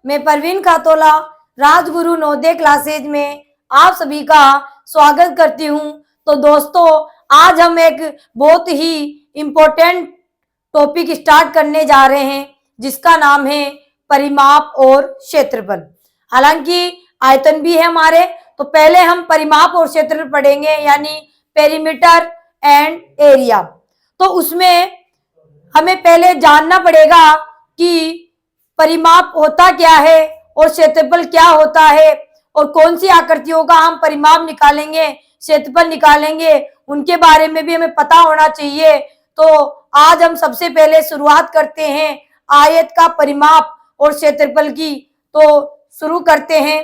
मैं परवीन खातोला राजगुरु नवोदय क्लासेज में आप सभी का स्वागत करती हूँ। तो दोस्तों, आज हम एक बहुत ही इम्पोर्टेंट टॉपिक स्टार्ट करने जा रहे हैं जिसका नाम है परिमाप और क्षेत्रफल। हालांकि आयतन भी है हमारे, तो पहले हम परिमाप और क्षेत्रफल पढ़ेंगे, यानी पेरीमीटर एंड एरिया। तो उसमें हमें पहले जानना पड़ेगा कि परिमाप होता क्या है और क्षेत्रफल क्या होता है, और कौन सी आकृतियों का हम परिमाप निकालेंगे, क्षेत्रफल निकालेंगे, उनके बारे में भी हमें पता होना चाहिए। तो आज हम सबसे पहले शुरुआत करते हैं आयत का परिमाप और क्षेत्रफल की। तो शुरू करते हैं।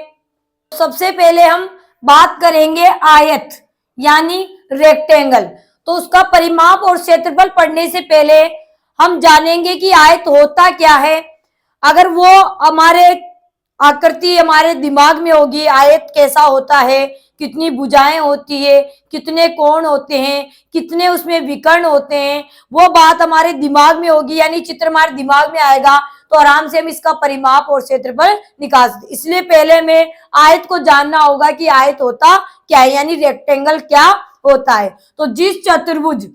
सबसे पहले हम बात करेंगे आयत यानी रेक्टेंगल। तो उसका परिमाप और क्षेत्रफल पढ़ने से पहले हम जानेंगे कि आयत होता क्या है। अगर वो हमारे आकृति हमारे दिमाग में होगी, आयत कैसा होता है, कितनी भुजाएं होती है, कितने कोण होते हैं, कितने उसमें विकर्ण होते हैं, वो बात हमारे दिमाग में होगी, यानी चित्र हमारे दिमाग में आएगा, तो आराम से हम इसका परिमाप और क्षेत्रफल निकाल सकते। इसलिए पहले हमें आयत को जानना होगा कि आयत होता क्या है, यानी रेक्टेंगल क्या होता है। तो जिस चतुर्भुज,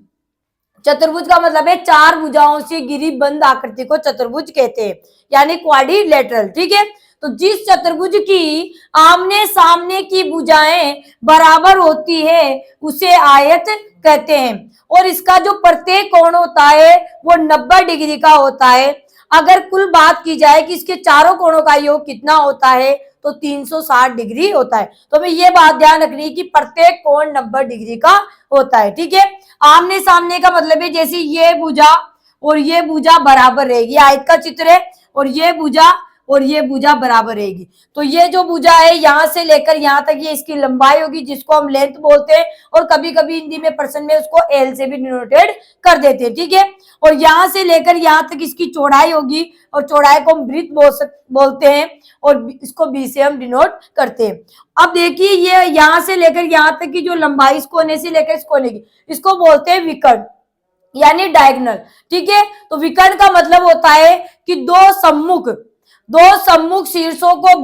चतुर्भुज का मतलब है चार भुजाओं से घिरी बंद आकृति को चतुर्भुज कहते हैं, यानी क्वाड्रिलेटरल। ठीक है। तो जिस चतुर्भुज की आमने सामने की भुजाएं बराबर होती है उसे आयत कहते हैं, और इसका जो प्रत्येक कोण होता है वो 90 डिग्री का होता है। अगर कुल बात की जाए कि इसके चारों कोणों का योग कितना होता है, तो 360 डिग्री होता है। तो हमें ये बात ध्यान रखनी है कि प्रत्येक कोण 90 डिग्री का होता है। ठीक है। आमने सामने का मतलब है जैसे ये भुजा और ये भुजा बराबर रहेगी, आयत का चित्र है, और ये भुजा और ये भुजा बराबर रहेगी। तो ये जो भुजा है यहां से लेकर यहां तक, ये इसकी लंबाई होगी जिसको हम लेंथ बोलते हैं, और कभी कभी हिंदी में पर्सन में उसको एल से भी डिनोटेड कर देते हैं। ठीक है। और यहां से लेकर यहां तक इसकी चौड़ाई होगी, और चौड़ाई को हम ब्रीथ बोलते हैं, और इसको बी से हम डिनोट करते हैं। अब देखिए, ये यहां से लेकर यहां तक की जो लंबाई इस कोने से लेकर इस कोने की, इसको बोलते हैं विकर्ण यानी डायगोनल। ठीक है। तो विकर्ण का मतलब होता है कि दो सम्मुख शीर्षों को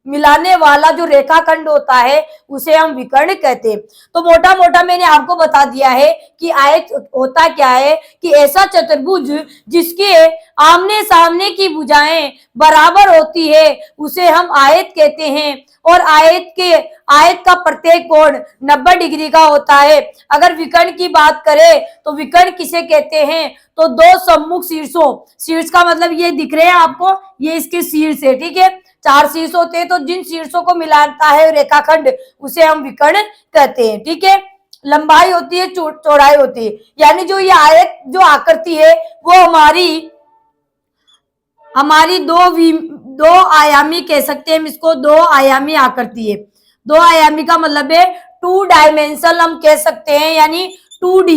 मिलाने वाला जो रेखाखंड होता है उसे हम विकर्ण कहते हैं। तो मोटा मोटा मैंने आपको बता दिया है कि आयत होता क्या है, कि ऐसा चतुर्भुज जिसके आमने सामने की भुजाएं बराबर होती है उसे हम आयत कहते हैं, और आयत का प्रत्येक कोण 90 डिग्री का होता है। अगर विकर्ण की बात करें तो विकर्ण किसे कहते हैं, तो दो सम्मुख शीर्ष का मतलब ये दिख रहे हैं आपको, ये इसके शीर्ष है। ठीक है। चार शीर्ष होते हैं, तो जिन शीर्षों को मिलाता है रेखाखंड उसे हम विकर्ण कहते हैं। ठीक है। लंबाई होती है, चौड़ाई होती है, यानी जो ये आयत जो आकृति है वो हमारी दो आयामी कह सकते हैं हम इसको, दो आयामी आकृति है। दो आयामी का मतलब है 2 डायमेंशनल हम कह सकते हैं, यानी 2D।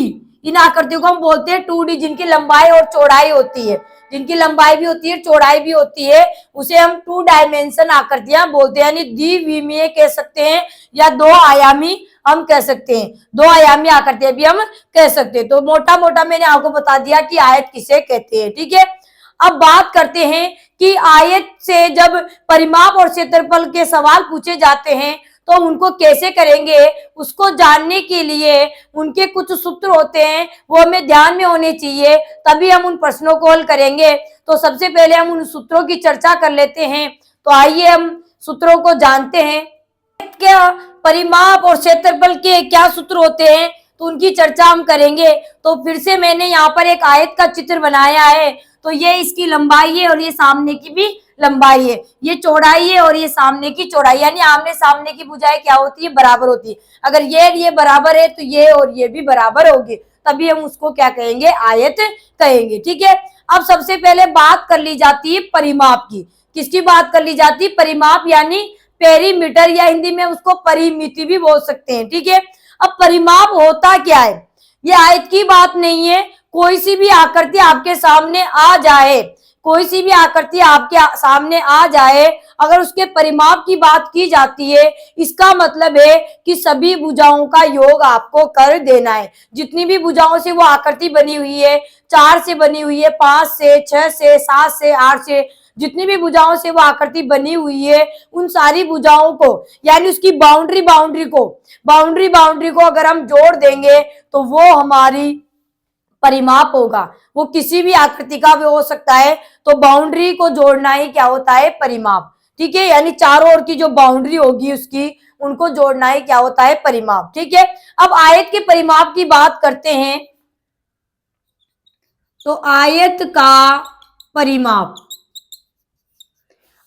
इन आकृतियों को हम बोलते हैं 2D, जिनकी लंबाई और चौड़ाई होती है, जिनकी लंबाई भी होती है चौड़ाई भी होती है, उसे हम 2 डायमेंशन आकृतियां बोलते हैं, यानी द्विविमीय कह सकते हैं, या दो आयामी हम कह सकते हैं, दो आयामी आकृतियां भी हम कह सकते हैं। तो मोटा मोटा मैंने आपको बता दिया कि आयत किसे कहते हैं। ठीक है। अब बात करते हैं कि आयत से जब परिमाप और क्षेत्रफल के सवाल पूछे जाते हैं तो उनको कैसे करेंगे, उसको जानने के लिए उनके कुछ सूत्र होते हैं, वो हमें ध्यान में होने चाहिए, तभी हम उन प्रश्नों को हल करेंगे। तो सबसे पहले हम उन सूत्रों की चर्चा कर लेते हैं। तो आइए हम सूत्रों को जानते हैं। क्या परिमाप और क्षेत्रफल के क्या सूत्र होते हैं, तो उनकी चर्चा हम करेंगे। तो फिर से मैंने यहाँ पर एक आयत का चित्र बनाया है। तो ये इसकी लंबाई है और ये सामने की भी लंबाई है, ये चौड़ाई है और ये सामने की चौड़ाई, यानी आमने सामने की भुजाएं क्या होती है, बराबर होती है। अगर ये बराबर है तो ये और ये भी बराबर होगी, तभी हम उसको क्या कहेंगे, आयत कहेंगे। ठीक है। अब सबसे पहले बात कर ली जाती है परिमाप की। किसकी बात कर ली जाती है, परिमाप, यानी पेरीमीटर, या हिंदी में उसको परिमिति भी बोल सकते हैं। ठीक है। अब परिमाप होता क्या है, ये आयत की बात नहीं है, कोई सी भी आकृति आपके सामने आ जाए, कोई सी भी आकृति आपके सामने आ जाए, अगर उसके परिमाप की बात की जाती है, इसका मतलब है कि सभी भुजाओं का योग आपको कर देना है। जितनी भी भुजाओं से वो आकृति बनी हुई है, 4 से बनी हुई है, 5 से, 6 से, 7 से, 8 से, जितनी भी भुजाओं से वो आकृति बनी हुई है उन सारी भुजाओं को यानी उसकी बाउंड्री को अगर हम जोड़ देंगे तो वो हमारी परिमाप होगा। वो किसी भी आकृति का भी हो सकता है, तो बाउंड्री को जोड़ना ही क्या होता है, परिमाप। ठीक है, यानी चारों ओर की जो बाउंड्री होगी उसकी, उनको जोड़ना ही क्या होता है, परिमाप। ठीक है, अब आयत के परिमाप की बात करते हैं। तो आयत का परिमाप,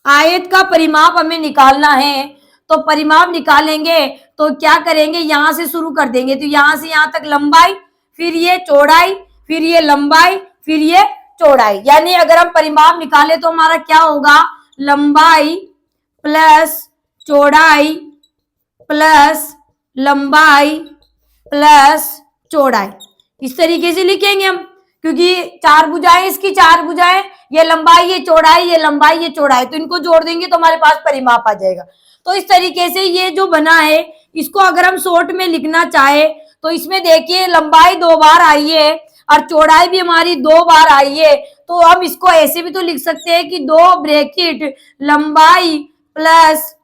आयत का परिमाप हमें निकालना है। तो परिमाप निकालेंगे तो क्या करेंगे, यहां से शुरू कर देंगे। तो यहां से यहां तक लंबाई, फिर ये चौड़ाई, फिर ये लंबाई, फिर ये चौड़ाई। यानी अगर हम परिमाप निकाले तो हमारा क्या होगा, लंबाई प्लस चौड़ाई प्लस लंबाई प्लस चौड़ाई। इस तरीके से लिखेंगे हम, क्योंकि चार भुजाएं, इसकी चार भुजाएं, ये लंबाई, ये चौड़ाई, ये लंबाई, ये चौड़ाई, तो इनको जोड़ देंगे तो हमारे पास परिमाप आ जाएगा। तो इस तरीके से ये जो बना है, इसको अगर हम शॉर्ट में लिखना चाहे तो इसमें देखिए लंबाई 2 बार आई है और चौड़ाई भी हमारी 2 बार आई है। तो हम इसको ऐसे भी तो लिख सकते हैं कि 2 ब्रैकेट लंबाई प्लस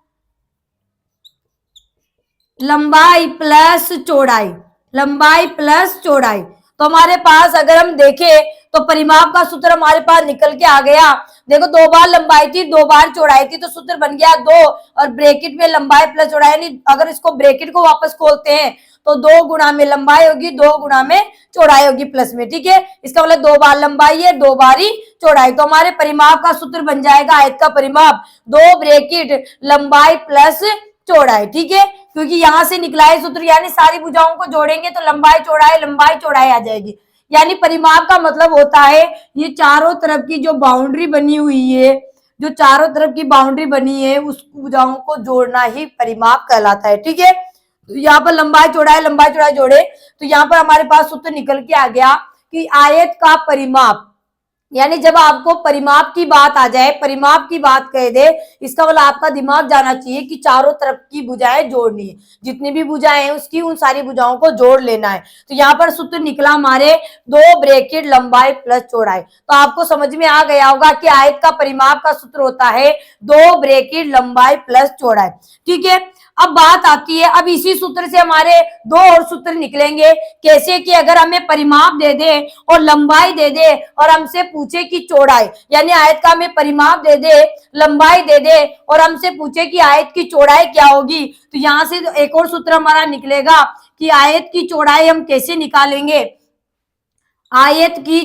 चौड़ाई, लंबाई प्लस चौड़ाई। तो हमारे पास अगर हम देखें तो परिमाप का सूत्र हमारे पास निकल के आ गया। देखो 2 बार लंबाई थी, 2 बार चौड़ाई थी, तो सूत्र बन गया 2 और ब्रैकेट में लंबाई प्लस चौड़ाई। यानी अगर इसको ब्रैकेट को वापस खोलते हैं तो 2 गुणा में लंबाई होगी, 2 गुणा में चौड़ाई होगी प्लस में। ठीक है, इसका मतलब 2 बार लंबाई है, 2 बार ही चौड़ाई। तो हमारे परिमाप का सूत्र बन जाएगा आयत का परिमाप 2 ब्रैकेट लंबाई प्लस चौड़ाई। ठीक है, क्योंकि यहां से निकला है सूत्र, यानी सारी भुजाओं को जोड़ेंगे तो लंबाई चौड़ाई आ जाएगी। यानी परिमाप का मतलब होता है ये चारों तरफ की जो बाउंड्री बनी हुई है, जो चारों तरफ की बाउंड्री बनी है, उस भुजाओं को जोड़ना ही परिमाप कहलाता है। ठीक है, तो यहाँ पर लंबाई चौड़ाई जोड़े तो यहाँ पर हमारे पास सूत्र निकल के आ गया कि आयत का परिमाप, यानी जब आपको परिमाप की बात आ जाए, परिमाप की बात कह दे, इसका मतलब आपका दिमाग जाना चाहिए कि चारों तरफ की भुजाएं जोड़नी है, जितनी भी भुजाएं हैं उसकी उन सारी भुजाओं को जोड़ लेना है। तो यहाँ पर सूत्र निकला हमारे 2 ब्रैकेट लंबाई प्लस चौड़ाई। तो आपको समझ में आ गया होगा कि आयत का परिमाप का सूत्र होता है 2 ब्रैकेट लंबाई प्लस चौड़ाई। ठीक है, अब बात आती है, अब इसी सूत्र से हमारे 2 और सूत्र निकलेंगे। कैसे कि अगर हमें परिमाप दे दे और लंबाई दे दे और हमसे पूछे कि चौड़ाई, यानी आयत का हमें परिमाप दे दे, लंबाई दे दे और हमसे पूछे कि आयत की चौड़ाई क्या होगी, तो यहां से एक और सूत्र हमारा निकलेगा कि आयत की चौड़ाई हम कैसे निकालेंगे। आयत की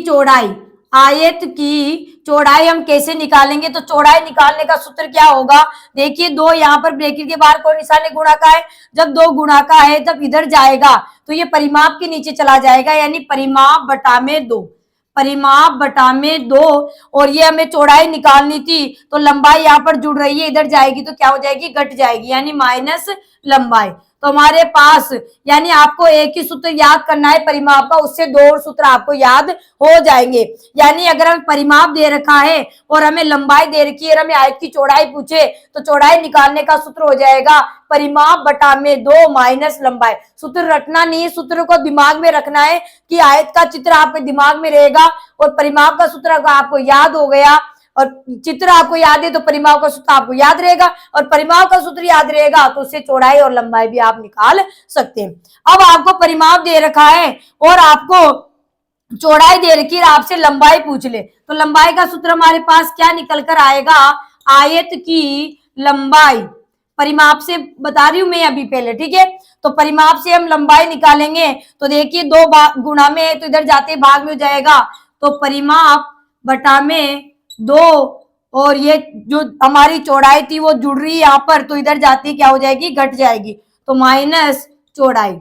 चौड़ाई हम कैसे निकालेंगे, तो चौड़ाई निकालने का सूत्र क्या होगा, देखिए 2 यहाँ पर ब्रैकेट के बाहर कोई निशान है, गुणा का है। जब 2 गुणा का है तब इधर जाएगा तो ये परिमाप के नीचे चला जाएगा, यानी परिमाप बटा में 2, परिमाप बटा में 2। और ये हमें चौड़ाई निकालनी थी तो लंबाई यहाँ पर जुड़ रही है, इधर जाएगी तो क्या हो जाएगी, घट जाएगी, यानी माइनस लंबाई। तो हमारे पास, यानी आपको एक ही सूत्र याद करना है परिमाप का, उससे 2 और सूत्र आपको याद हो जाएंगे। यानी अगर हमें परिमाप दे रखा है और हमें लंबाई दे रखी है और हमें आयत की चौड़ाई पूछे तो चौड़ाई निकालने का सूत्र हो जाएगा परिमाप बटा में 2 माइनस लंबाई। सूत्र रटना नहीं है, सूत्र को दिमाग में रखना है कि आयत का चित्र आपके दिमाग में रहेगा और परिमाप का सूत्र आपको याद हो गया और चित्र आपको याद है तो परिमाप का सूत्र आपको याद रहेगा और परिमाप का सूत्र याद रहेगा तो उससे चौड़ाई और लंबाई भी आप निकाल सकते हैं। अब आपको परिमाप दे रखा है और आपको चौड़ाई दे रखी है, आपसे लंबाई पूछ ले तो लंबाई का सूत्र हमारे पास क्या निकल कर आएगा, आयत की लंबाई। परिमाप से बता रही हूं मैं अभी पहले, ठीक है। तो परिमाप से हम लंबाई निकालेंगे तो देखिए 2 गुणा में है तो इधर जाते भाग में हो जाएगा, तो परिमाप बटा में 2 और ये जो हमारी चौड़ाई थी वो जुड़ रही है यहाँ पर, तो इधर जाती क्या हो जाएगी, घट जाएगी, तो माइनस चौड़ाई।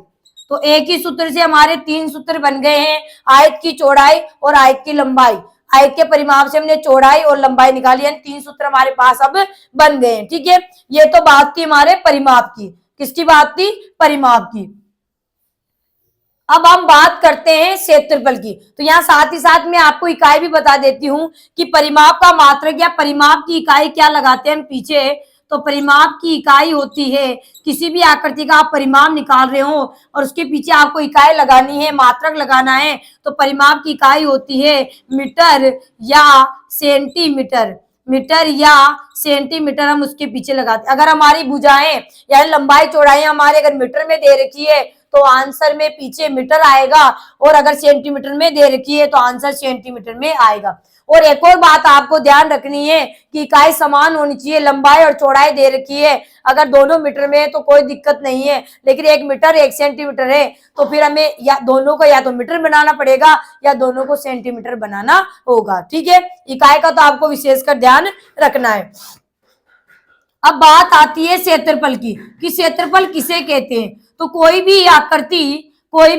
तो एक ही सूत्र से हमारे 3 सूत्र बन गए हैं, आयत की चौड़ाई और आयत की लंबाई। आयत के परिमाप से हमने चौड़ाई और लंबाई निकाली, यानी 3 सूत्र हमारे पास अब बन गए हैं। ठीक है, ये तो बात थी हमारे परिमाप की। किसकी बात थी, परिमाप की। अब हम बात करते हैं क्षेत्रफल की। तो यहाँ साथ ही साथ मैं आपको इकाई भी बता देती हूँ कि परिमाप का मात्रक या परिमाप की इकाई क्या लगाते हैं हम पीछे। तो परिमाप की इकाई होती है, किसी भी आकृति का आप परिमाप निकाल रहे हो और उसके पीछे आपको इकाई लगानी है, मात्रक लगाना है, तो परिमाप की इकाई होती है मीटर या सेंटीमीटर। मीटर या सेंटीमीटर हम उसके पीछे लगाते। अगर हमारी भुजाएं यानी लंबाई चौड़ाई हमारे अगर मीटर में दे रखी है तो आंसर में पीछे मीटर आएगा, और अगर सेंटीमीटर में दे रखी है तो आंसर सेंटीमीटर में आएगा। और एक और बात आपको ध्यान रखनी है कि इकाई समान होनी चाहिए। लंबाई और चौड़ाई दे रखी है, अगर दोनों मीटर में है तो कोई दिक्कत नहीं है, लेकिन 1 मीटर 1 सेंटीमीटर है तो फिर हमें या दोनों को या तो मीटर बनाना पड़ेगा या दोनों को सेंटीमीटर बनाना होगा। ठीक है, इकाई का तो आपको विशेषकर ध्यान रखना है। अब बात आती है क्षेत्रफल की कि क्षेत्रफल किसे कहते हैं। तो कोई भी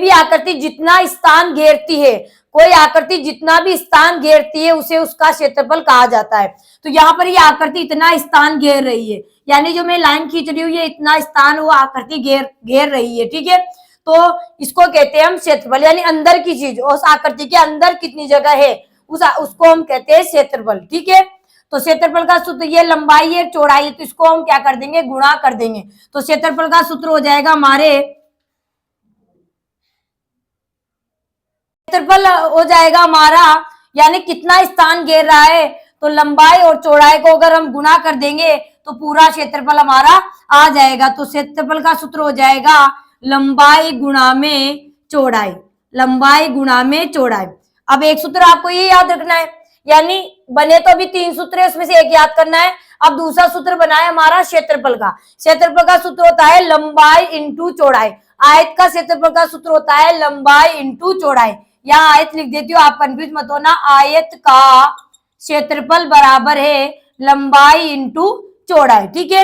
आकृति जितना स्थान घेरती है, कोई आकृति जितना भी स्थान घेरती है उसे उसका क्षेत्रफल कहा जाता है। तो यहाँ पर ये आकृति इतना स्थान घेर रही है, यानी जो मैं लाइन खींच रही हूँ ये इतना स्थान वो आकृति घेर रही है। ठीक है, तो इसको कहते हैं हम क्षेत्रफल, यानी अंदर की चीज, उस आकृति के अंदर कितनी जगह है उसको हम कहते हैं क्षेत्रफल। ठीक है, तो क्षेत्रफल का सूत्र ये लंबाई है चौड़ाई है, तो इसको हम क्या कर देंगे, गुणा कर देंगे। तो क्षेत्रफल का सूत्र हो जाएगा हमारे, क्षेत्रफल हो जाएगा हमारा यानी कितना स्थान घेर रहा है, तो लंबाई और चौड़ाई को अगर हम गुणा कर देंगे तो पूरा क्षेत्रफल हमारा आ जाएगा। तो क्षेत्रफल का सूत्र हो जाएगा लंबाई गुणा में चौड़ाई, लंबाई गुणा में चौड़ाई। अब एक सूत्र आपको ये याद रखना है, यानी बने तो अभी 3 सूत्र है, उसमें से एक याद करना है। अब दूसरा सूत्र बना है हमारा क्षेत्रफल का। क्षेत्रफल का सूत्र होता है लंबाई इंटू चौड़ाई। आयत का क्षेत्रफल का सूत्र होता है लंबाई इंटू चौड़ाई। यहाँ आयत लिख देती हूँ, आप कंफ्यूज मत होना। आयत का क्षेत्रफल बराबर है लंबाई इंटू चौड़ाई। ठीक है,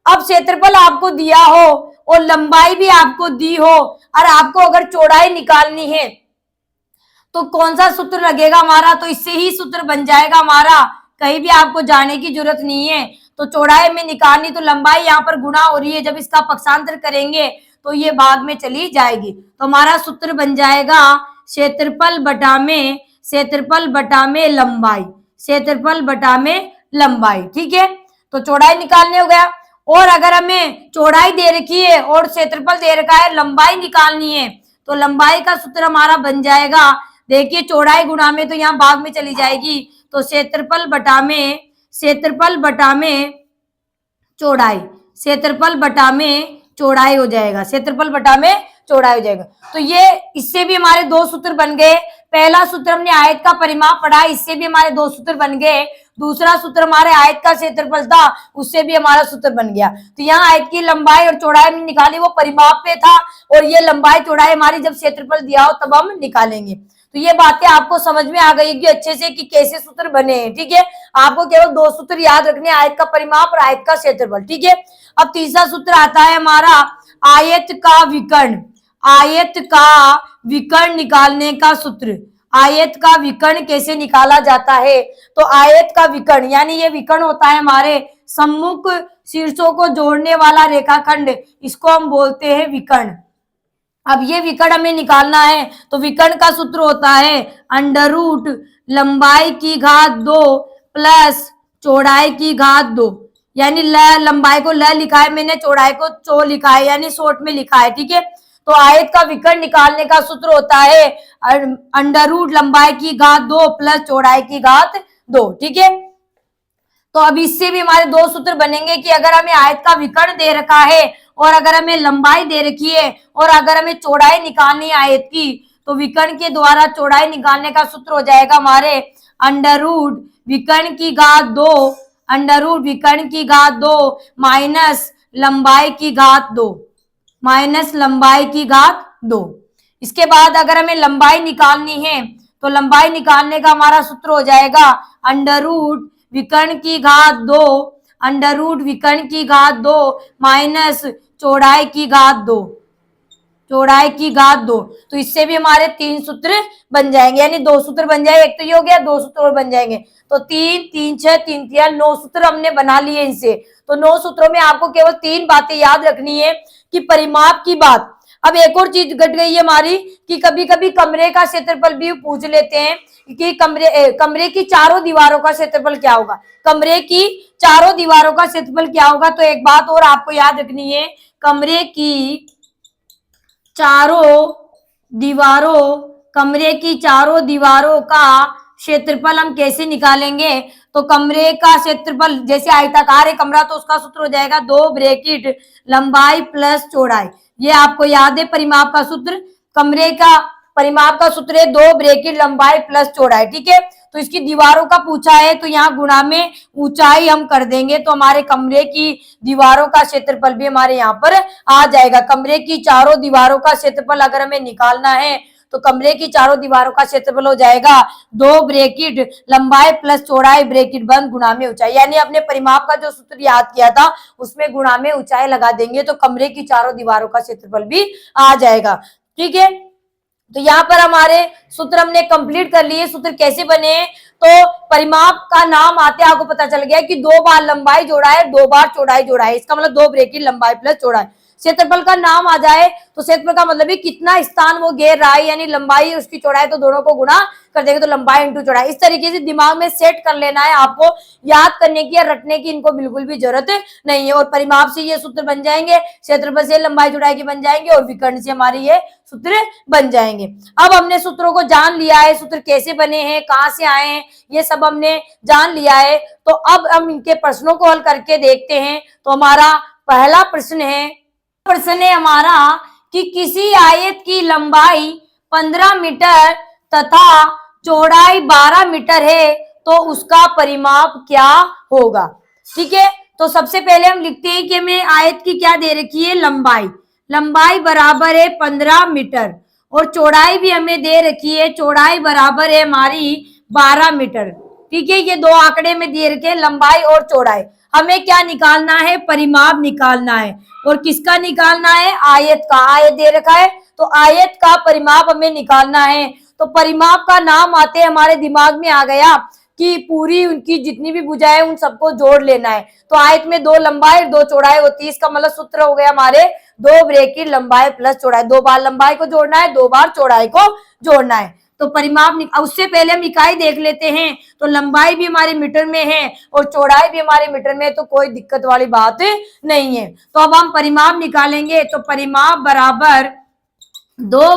अब क्षेत्रफल आपको दिया हो और लंबाई भी आपको दी हो और आपको अगर चौड़ाई निकालनी है तो कौन सा सूत्र लगेगा हमारा, तो इससे ही सूत्र बन जाएगा हमारा, कहीं भी आपको जाने की जरूरत नहीं है। तो चौड़ाई में निकालनी तो लंबाई यहाँ पर गुणा हो रही है, जब इसका पक्षांतर करेंगे तो ये भाग में चली जाएगी। तो हमारा सूत्र बन जाएगा क्षेत्रफल बटा में लंबाई, क्षेत्रफल बटा में लंबाई। ठीक है, तो चौड़ाई निकालने हो गया। और अगर हमें चौड़ाई दे रखी है और क्षेत्रफल दे रखा है, लंबाई निकालनी है, तो लंबाई का सूत्र हमारा बन जाएगा, देखिए चौड़ाई गुणा में तो यहाँ भाग में चली जाएगी, तो क्षेत्रफल बटा में चौड़ाई, क्षेत्रफल बटा में चौड़ाई हो जाएगा, क्षेत्रफल बटा में चौड़ाई हो जाएगा। तो ये इससे भी हमारे 2 सूत्र बन गए। पहला सूत्र हमने आयत का परिमाप पढ़ा, इससे भी हमारे 2 सूत्र बन गए। दूसरा सूत्र हमारे आयत का क्षेत्रफल था, उससे भी हमारा सूत्र बन गया। तो यहाँ आयत की लंबाई और चौड़ाई हमने निकाली, वो परिमाप पे था, और ये लंबाई चौड़ाई हमारी जब क्षेत्रफल दिया हो तब हम निकालेंगे। तो ये बातें आपको समझ में आ गई कि अच्छे से कि कैसे सूत्र बने हैं। ठीक है, आपको केवल 2 सूत्र याद रखने, आयत का परिमाप और आयत का क्षेत्रफल। ठीक है, अब तीसरा सूत्र आता है हमारा आयत का विकर्ण। आयत का विकर्ण निकालने का सूत्र, आयत का विकर्ण कैसे निकाला जाता है, तो आयत का विकर्ण यानी ये विकर्ण होता है हमारे सम्मुख शीर्षों को जोड़ने वाला रेखाखंड, इसको हम बोलते हैं विकर्ण। अब ये विकर्ण हमें निकालना है, तो विकर्ण का सूत्र होता है अंडर रूट लंबाई की घात 2 प्लस चौड़ाई की घात 2, यानी लंबाई को ल लिखा है मैंने, चौड़ाई को चो लिखा है, यानी शॉर्ट में लिखा है। ठीक है, तो आयत का विकर्ण निकालने का सूत्र होता है अंडर रूट लंबाई की घात 2 प्लस चौड़ाई की घात 2। ठीक है, तो अब इससे भी हमारे 2 सूत्र बनेंगे कि अगर हमें आयत का विकर्ण दे रखा है और अगर हमें लंबाई दे रखी है और अगर हमें चौड़ाई निकालनी है आयत की, तो विकर्ण के द्वारा चौड़ाई निकालने का सूत्र हो जाएगा हमारे अंडर रूट विकर्ण की घात 2, अंडर रूट विकर्ण की घात 2 माइनस लंबाई की घात 2, माइनस लंबाई की घात 2। इसके बाद अगर हमें लंबाई निकालनी है तो लंबाई निकालने का हमारा सूत्र हो जाएगा अंडर रूट विकर्ण की घात 2, अंडर रूट विकर्ण की घात 2 माइनस चौड़ाई की घात 2, चौड़ाई की घात 2। तो इससे भी हमारे 3 सूत्र बन जाएंगे, यानी 2 सूत्र बन जाएंगे, एक तो ये हो गया, 2 सूत्र और बन जाएंगे। तो 3 3 6 3 3 9 सूत्र हमने बना लिए इनसे। तो 9 सूत्रों में आपको केवल 3 बातें याद रखनी है कि परिमाप की बात। अब एक और चीज घट गई है हमारी कि कभी कभी कमरे का क्षेत्रफल भी पूछ लेते हैं कि कमरे की चारों दीवारों का क्षेत्रफल क्या होगा, कमरे की चारों दीवारों का क्षेत्रफल क्या होगा। तो एक बात और आपको याद रखनी है, कमरे की चारों दीवारों का क्षेत्रफल हम कैसे निकालेंगे, तो तो कमरे का क्षेत्रफल, जैसे आयताकार है कमरा तो उसका सूत्र हो जाएगा 2 ब्रैकेट लंबाई प्लस चौड़ाई। ये आपको याद है परिमाप का सूत्र, कमरे का परिमाप का सूत्र है 2 ब्रैकेट लंबाई प्लस चौड़ाई। ठीक है, तो इसकी दीवारों का पूछा है तो यहाँ गुणा में ऊंचाई हम कर देंगे, तो हमारे कमरे की दीवारों का क्षेत्रफल भी हमारे यहाँ पर आ जाएगा। कमरे की चारों दीवारों का क्षेत्रफल अगर हमें निकालना है तो कमरे की चारों दीवारों का क्षेत्रफल हो जाएगा 2 ब्रैकेट लंबाई प्लस चौड़ाई ब्रैकेट बंद गुणा में ऊंचाई। यानी अपने परिमाप का जो सूत्र याद किया था उसमें गुणा में ऊंचाई लगा देंगे तो कमरे की चारों दीवारों का क्षेत्रफल भी आ जाएगा। ठीक है, तो यहाँ पर हमारे सूत्र हमने कंप्लीट कर लिए। सूत्र कैसे बने, तो परिमाप का नाम आते आपको पता चल गया कि 2 बार लंबाई जोड़ा है 2 बार चौड़ाई जोड़ा है, इसका मतलब 2 ब्रैकेट लंबाई प्लस चौड़ाई। क्षेत्रफल का नाम आ जाए तो क्षेत्रफल का मतलब है कितना स्थान वो घेर रहा है, यानी लंबाई उसकी चौड़ाई, तो दोनों को गुणा कर देंगे तो लंबाई इंटू चौड़ाई। इस तरीके से दिमाग में सेट कर लेना है, आपको याद करने की या रटने की इनको बिल्कुल भी जरूरत नहीं है। और परिमाप से ये सूत्र बन जाएंगे, क्षेत्रफल से लंबाई चौड़ाई के बन जाएंगे और विकर्ण से हमारी ये सूत्र बन जाएंगे। अब हमने सूत्रों को जान लिया है, सूत्र कैसे बने हैं, कहाँ से आए हैं, ये सब हमने जान लिया है। तो अब हम इनके प्रश्नों को हल करके देखते हैं। तो हमारा पहला प्रश्न है हमारा कि किसी आयत की लंबाई 15 मीटर तथा चौड़ाई 12 मीटर है तो उसका परिमाप क्या होगा। ठीक है, तो सबसे पहले हम लिखते हैं कि हमें आयत की क्या दे रखी है, लंबाई बराबर है 15 मीटर और चौड़ाई भी हमें दे रखी है, चौड़ाई बराबर है हमारी 12 मीटर। ठीक है, ये दो आंकड़े में दे रखे लंबाई और चौड़ाई। हमें क्या निकालना है, परिमाप निकालना है। और किसका निकालना है, आयत का। आयत दे रखा है तो आयत का परिमाप हमें निकालना है। तो परिमाप का नाम आते हमारे दिमाग में आ गया कि पूरी उनकी जितनी भी भुजाएं उन सबको जोड़ लेना है। तो आयत में 2 लंबाई 2 चौड़ाई होती है, इसका मतलब सूत्र हो गया हमारे 2 ब्रैकेट लंबाई प्लस चौड़ाई। 2 बार लंबाई को जोड़ना है, 2 बार चौड़ाई को जोड़ना है। तो परिमाप उससे पहले हम इकाई देख लेते हैं। तो लंबाई भी हमारे मीटर में है और चौड़ाई भी हमारे मीटर में है, तो कोई दिक्कत वाली बात नहीं है। तो अब हम परिमाप निकालेंगे। तो परिमाप बराबर 2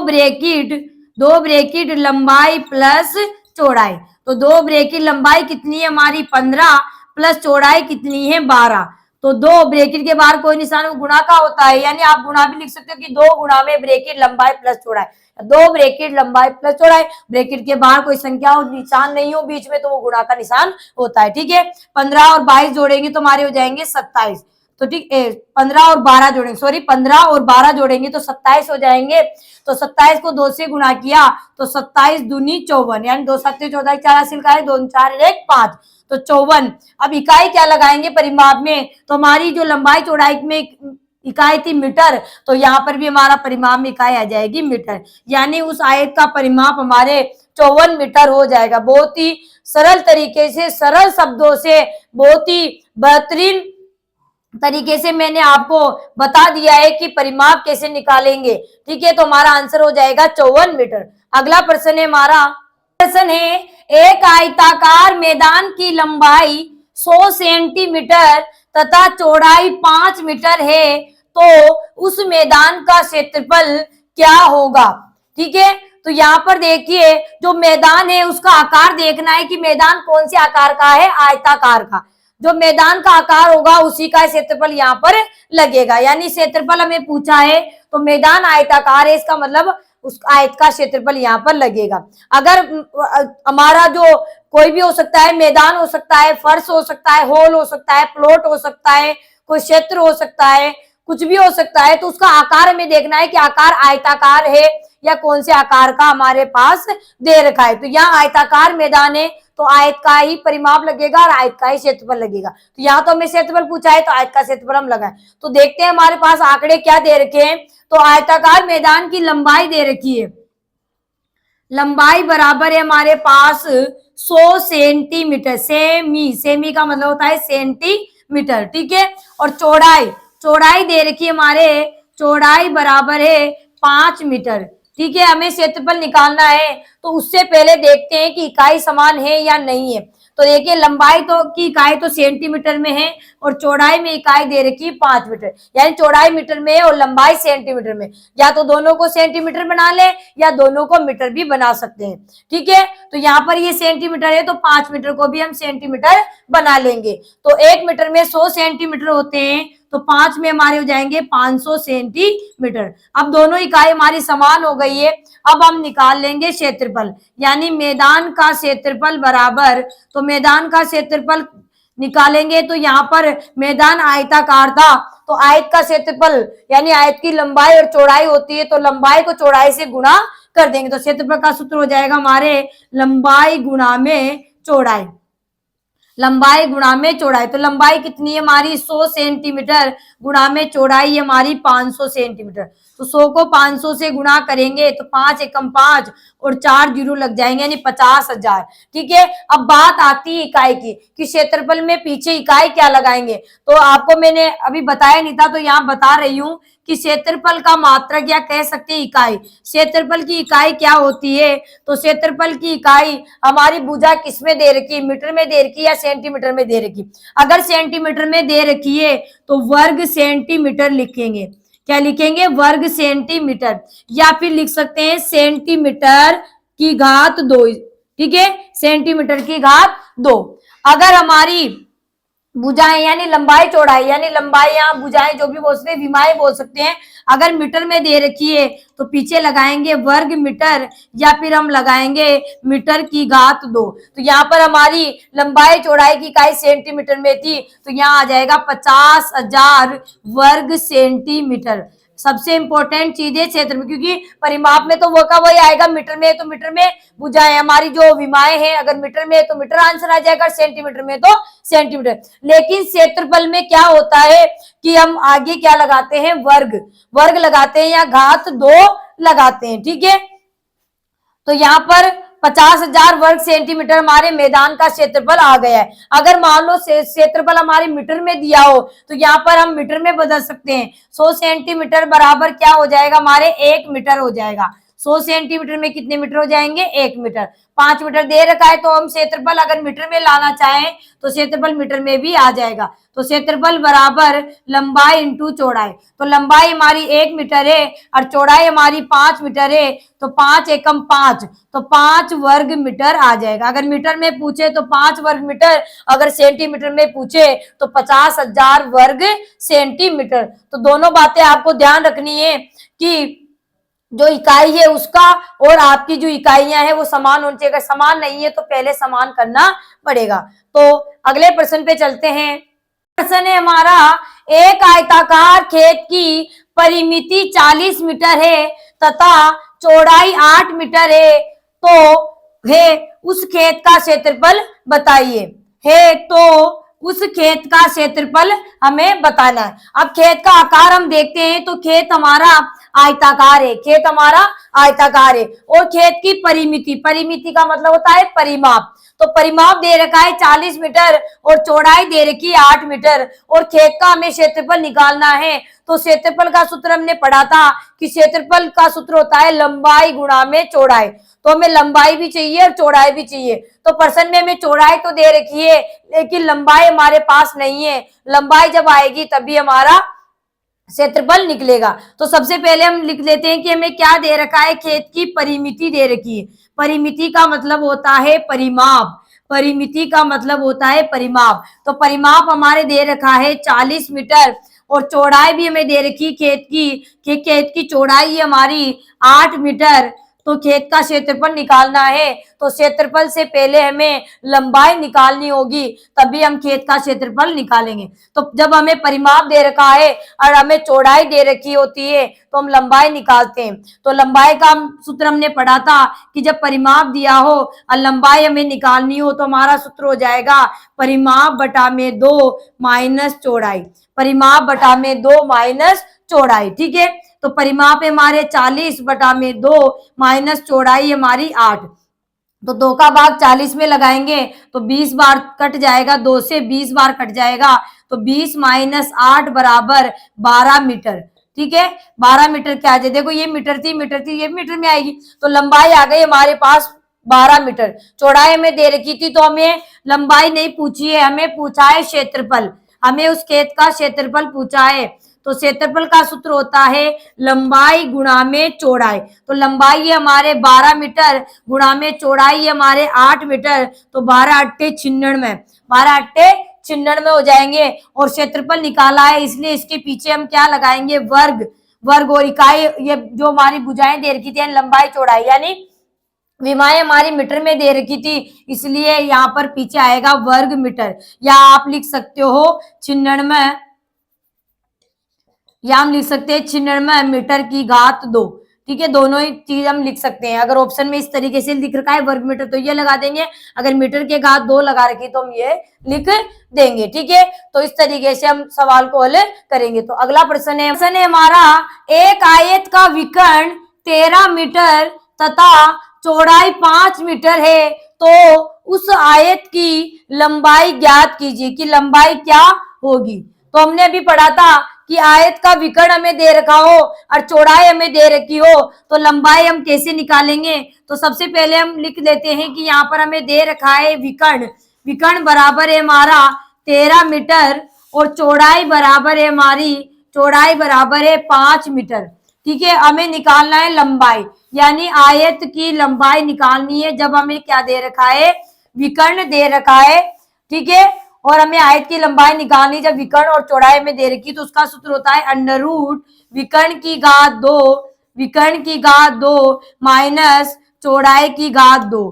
ब्रैकेट लंबाई प्लस चौड़ाई। तो 2 ब्रैकेट लंबाई कितनी है हमारी 15 प्लस चौड़ाई कितनी है 12। तो 2 ब्रैकेट के बाहर कोई निशान गुणा का होता है, यानी आप गुणा भी लिख सकते हो कि 2 गुणा में ब्रैकेट लंबाई प्लस चौड़ाई। 2 ब्रैकेट लंबाई प्लस चौड़ाई, ब्रैकेट के बाहर कोई संख्या हो निशान नहीं हो बीच में तो वो गुणा का निशान होता है। ठीक है, 15 और 22 जोड़ेंगे तो हमारे हो जाएंगे 27। तो ठीक 15 और 12 जोड़ेंगे, सॉरी 15 और 12 जोड़ेंगे तो 27 हो जाएंगे। तो 27 को 2 से गुणा किया तो 27 दूनी 54, यानी 2 7 14 4 हासिल का है, 2 4 1 5 तो 54। अब इकाई क्या लगाएंगे परिमाप में, तो हमारी जो लंबाई चौड़ाई में इकाई थी मीटर, तो यहाँ पर भी हमारा परिमाप में इकाई आ जाएगी मीटर, यानी उस आयत का परिमाप हमारे 54 मीटर हो जाएगा। बहुत ही सरल तरीके से, सरल शब्दों से, बहुत ही बेहतरीन तरीके से मैंने आपको बता दिया है कि परिमाप कैसे निकालेंगे। ठीक है, तो हमारा आंसर हो जाएगा 54 मीटर। अगला प्रश्न है हमारा, प्रश्न है एक आयताकार मैदान की लंबाई 100 सेंटीमीटर तथा चौड़ाई 5 मीटर है तो उस मैदान का क्षेत्रफल क्या होगा। ठीक है, तो यहाँ पर देखिए जो मैदान है उसका आकार देखना है कि मैदान कौन से आकार का है, आयताकार का। जो मैदान का आकार होगा उसी का क्षेत्रफल यहाँ पर लगेगा, यानी क्षेत्रफल हमें पूछा है तो मैदान आयताकार है, इसका मतलब उस आयत का क्षेत्रफल यहाँ पर लगेगा। अगर हमारा जो कोई भी हो सकता है, मैदान हो सकता है, फर्श हो सकता है, हॉल हो सकता है, प्लॉट हो सकता है, कोई क्षेत्र हो सकता है, कुछ भी हो सकता है, तो उसका आकार हमें देखना है कि आकार आयताकार है या कौन से आकार का हमारे पास दे रखा है। तो यहाँ आयताकार मैदान है तो आयत का ही परिमाप लगेगा और आयत का ही क्षेत्रफल लगेगा। तो यहाँ तो हमें क्षेत्रफल पूछा है तो आयत का क्षेत्रफल हम लगाए। तो देखते हैं हमारे पास आंकड़े क्या दे रखे हैं। तो आयताकार मैदान की लंबाई दे रखी है, लंबाई बराबर है हमारे पास 100 सेंटीमीटर, सेमी का मतलब होता है सेंटीमीटर। ठीक है, और चौड़ाई दे रखी है हमारे, चौड़ाई बराबर है 5 मीटर। ठीक है, हमें क्षेत्रफल निकालना है तो उससे पहले देखते हैं कि इकाई समान है या नहीं है। तो देखिए लंबाई तो की इकाई तो सेंटीमीटर में है और चौड़ाई में इकाई दे रखी 5 मीटर, यानी चौड़ाई मीटर में है और लंबाई सेंटीमीटर में। या तो दोनों को सेंटीमीटर बना ले या दोनों को मीटर भी बना सकते हैं। ठीक है, तो यहाँ पर ये सेंटीमीटर है तो 5 मीटर को भी हम सेंटीमीटर बना लेंगे। तो 1 मीटर में 100 सेंटीमीटर होते हैं, तो 5 में हमारे हो जाएंगे 500 सेंटीमीटर। अब दोनों इकाई हमारी समान हो गई है। अब हम निकाल लेंगे क्षेत्रफल, यानी मैदान का क्षेत्रफल बराबर, तो मैदान का क्षेत्रफल निकालेंगे तो यहाँ पर मैदान आयताकार था, तो आयत का क्षेत्रफल यानी आयत की लंबाई और चौड़ाई होती है, तो लंबाई को चौड़ाई से गुणा कर देंगे। तो क्षेत्रफल का सूत्र हो जाएगा हमारे लंबाई गुणा में चौड़ाई, लंबाई गुणा में चौड़ाई। तो लंबाई कितनी है हमारी 100 सेंटीमीटर, गुणा में चौड़ाई हमारी 500 सेंटीमीटर। तो 100 को 500 से गुणा करेंगे तो 5 एकम 5 और 4 जीरो लग जाएंगे, यानी 50,000। ठीक है, अब बात आती है इकाई की कि क्षेत्रफल में पीछे इकाई क्या लगाएंगे। तो आपको मैंने अभी बताया नहीं था, तो यहाँ बता रही हूँ कि क्षेत्रफल का मात्रक या कह सकते हैं इकाई। क्षेत्रफल की इकाई क्या होती है, तो क्षेत्रफल की इकाई हमारी भुजा किसमें दे रखी है, मीटर में दे रखी है या सेंटीमीटर में दे रखी। अगर सेंटीमीटर में दे रखी है तो वर्ग सेंटीमीटर लिखेंगे। क्या लिखेंगे, वर्ग सेंटीमीटर, या फिर लिख सकते हैं सेंटीमीटर की घात 2। ठीक है, सेंटीमीटर की घात 2। अगर हमारी भुजाएं यानी लंबाई चौड़ाई, यानी लंबाई या भुजाएं जो भी बोल सकते हैं, विमाएं बोल सकते हैं, अगर मीटर में दे रखी है तो पीछे लगाएंगे वर्ग मीटर या फिर हम लगाएंगे मीटर की घात 2। तो यहाँ पर हमारी लंबाई चौड़ाई की इकाई सेंटीमीटर में थी, तो यहाँ आ जाएगा 50,000 वर्ग सेंटीमीटर। सबसे इंपॉर्टेंट चीज है क्षेत्र में, क्योंकि परिमाप में तो वो का वही आएगा, मीटर में तो मीटर में भुजाएं हमारी जो विमाएं हैं, अगर मीटर में तो मीटर आंसर आ जाएगा, सेंटीमीटर में तो सेंटीमीटर। लेकिन क्षेत्रफल में क्या होता है कि हम आगे क्या लगाते हैं, वर्ग, वर्ग लगाते हैं या घात 2 लगाते हैं। ठीक है, तो यहाँ पर 50,000 वर्ग सेंटीमीटर हमारे मैदान का क्षेत्रफल आ गया है। अगर मान लो क्षेत्रफल हमारे मीटर में दिया हो तो यहाँ पर हम मीटर में बदल सकते हैं। 100 सेंटीमीटर बराबर क्या हो जाएगा, हमारे 1 मीटर हो जाएगा। 100 सेंटीमीटर में कितने मीटर हो जाएंगे, 1 मीटर। 5 मीटर दे रखा है, तो हम क्षेत्रफल अगर मीटर में लाना चाहें तो क्षेत्रफल मीटर में भी आ जाएगा। तो क्षेत्रफल बराबर लंबाई इंटू चौड़ाई, तो लंबाई हमारी 1 मीटर है और चौड़ाई हमारी 5 मीटर है, तो 5 एकम 5, तो 5 वर्ग मीटर आ जाएगा। अगर मीटर में पूछे तो 5 वर्ग मीटर, अगर सेंटीमीटर में पूछे तो 50,000 वर्ग सेंटीमीटर। तो दोनों बातें आपको ध्यान रखनी है कि जो इकाई है उसका और आपकी जो इकाइयां हैं वो समान होनी चाहिए। अगर समान नहीं है तो पहले समान करना पड़ेगा। तो अगले प्रश्न पे चलते हैं। प्रश्न है हमारा, एक आयताकार खेत की परिमिति 40 मीटर है तथा चौड़ाई 8 मीटर है, तो है उस खेत का क्षेत्रफल बताइए। है तो उस खेत का क्षेत्रफल हमें बताना है। अब खेत का आकार हम देखते हैं तो खेत हमारा आयताकार है, खेत हमारा आयताकार है। और खेत की परिमिति, परिमिति का मतलब होता है परिमाप, तो परिमाप दे रखा है 40 मीटर और चौड़ाई दे रखी है 8 मीटर और खेत का हमें क्षेत्रफल निकालना है। तो क्षेत्रफल का सूत्र हमने पढ़ा था कि क्षेत्रफल का सूत्र होता है लंबाई गुणा में चौड़ाई। तो हमें लंबाई भी चाहिए और चौड़ाई भी चाहिए। तो प्रश्न में हमें चौड़ाई तो दे रखी है लेकिन लंबाई हमारे पास नहीं है। लंबाई जब आएगी तभी हमारा क्षेत्रफल निकलेगा। तो सबसे पहले हम लिख लेते हैं कि हमें क्या दे रखा है, खेत की परिमिति दे रखी है। परिमिति का मतलब होता है परिमाप, परिमिति का मतलब होता है परिमाप। तो परिमाप हमारे दे रखा है 40 मीटर और चौड़ाई भी हमें दे रखी खेत की, कि खेत की चौड़ाई हमारी 8 मीटर। तो खेत का क्षेत्रफल निकालना है तो क्षेत्रफल से पहले हमें लंबाई निकालनी होगी, तभी हम खेत का क्षेत्रफल निकालेंगे। तो जब हमें परिमाप दे रखा है और हमें चौड़ाई दे रखी होती है तो हम लंबाई निकालते हैं। तो लंबाई का सूत्र हमने पढ़ा था कि जब परिमाप दिया हो और लंबाई हमें निकालनी हो तो हमारा सूत्र हो जाएगा परिमाप बटा में 2 माइनस चौड़ाई, परिमाप बटा में 2 माइनस चौड़ाई। ठीक है, तो परिमाप हमारे 40 बटा में 2 माइनस चौड़ाई हमारी 8। तो 2 का भाग 40 में लगाएंगे तो 20 बार कट जाएगा, 2 से 20 बार कट जाएगा, तो 20 माइनस 8 बराबर 12 मीटर। ठीक है, 12 मीटर क्या आ जाए, देखो ये मीटर थी, ये मीटर में आएगी। तो लंबाई आ गई हमारे पास 12 मीटर। चौड़ाई हमें दे रखी थी तो हमें लंबाई नहीं पूछी है, हमें पूछा है क्षेत्रफल। हमें उस खेत का क्षेत्रफल पूछा है। तो क्षेत्रफल का सूत्र होता है लंबाई गुणा में चौड़ाई। तो लंबाई है हमारे 12 मीटर गुणा में चौड़ाई है हमारे 8 मीटर। तो 12 अट्टे 96, 12 अट्टे 96 हो जाएंगे। और क्षेत्रफल निकाला है इसलिए इसके पीछे हम क्या लगाएंगे, वर्ग। वर्ग और इकाई, ये जो हमारी भुजाएं दे रखी थी लंबाई चौड़ाई यानी विमाएं हमारी मीटर में दे रखी थी, इसलिए यहाँ पर पीछे आएगा वर्ग मीटर। या आप लिख सकते हो 96, या हम लिख सकते हैं 96 मीटर की घात 2। ठीक है, दोनों ही चीज हम लिख सकते हैं। अगर ऑप्शन में इस तरीके से लिख रखा है वर्ग मीटर तो ये लगा देंगे, अगर मीटर के घात 2 लगा रखी तो हम ये लिख देंगे। ठीक है, तो इस तरीके से हम सवाल को हल करेंगे। तो अगला प्रश्न है हमारा, एक आयत का विकर्ण 13 मीटर तथा चौड़ाई 5 मीटर है, तो उस आयत की लंबाई ज्ञात कीजिए कि लंबाई क्या होगी। तो हमने अभी पढ़ा था कि आयत का विकर्ण हमें दे रखा हो और चौड़ाई हमें दे रखी हो तो लंबाई हम कैसे निकालेंगे। तो सबसे पहले हम लिख लेते हैं कि यहाँ पर हमें दे रखा है विकर्ण। विकर्ण बराबर है हमारा 13 मीटर और चौड़ाई बराबर है हमारी, चौड़ाई बराबर है 5 मीटर। ठीक है, हमें निकालना है लंबाई, यानी आयत की लंबाई निकालनी है जब हमें क्या दे रखा है, विकर्ण दे रखा है। ठीक है, और हमें आयत की लंबाई निकालनी जब विकर्ण और चौड़ाई में दे रखी, तो उसका सूत्र होता है अंडर रूट विकर्ण की घात 2, विकर्ण की घात 2 माइनस चौड़ाई की घात 2।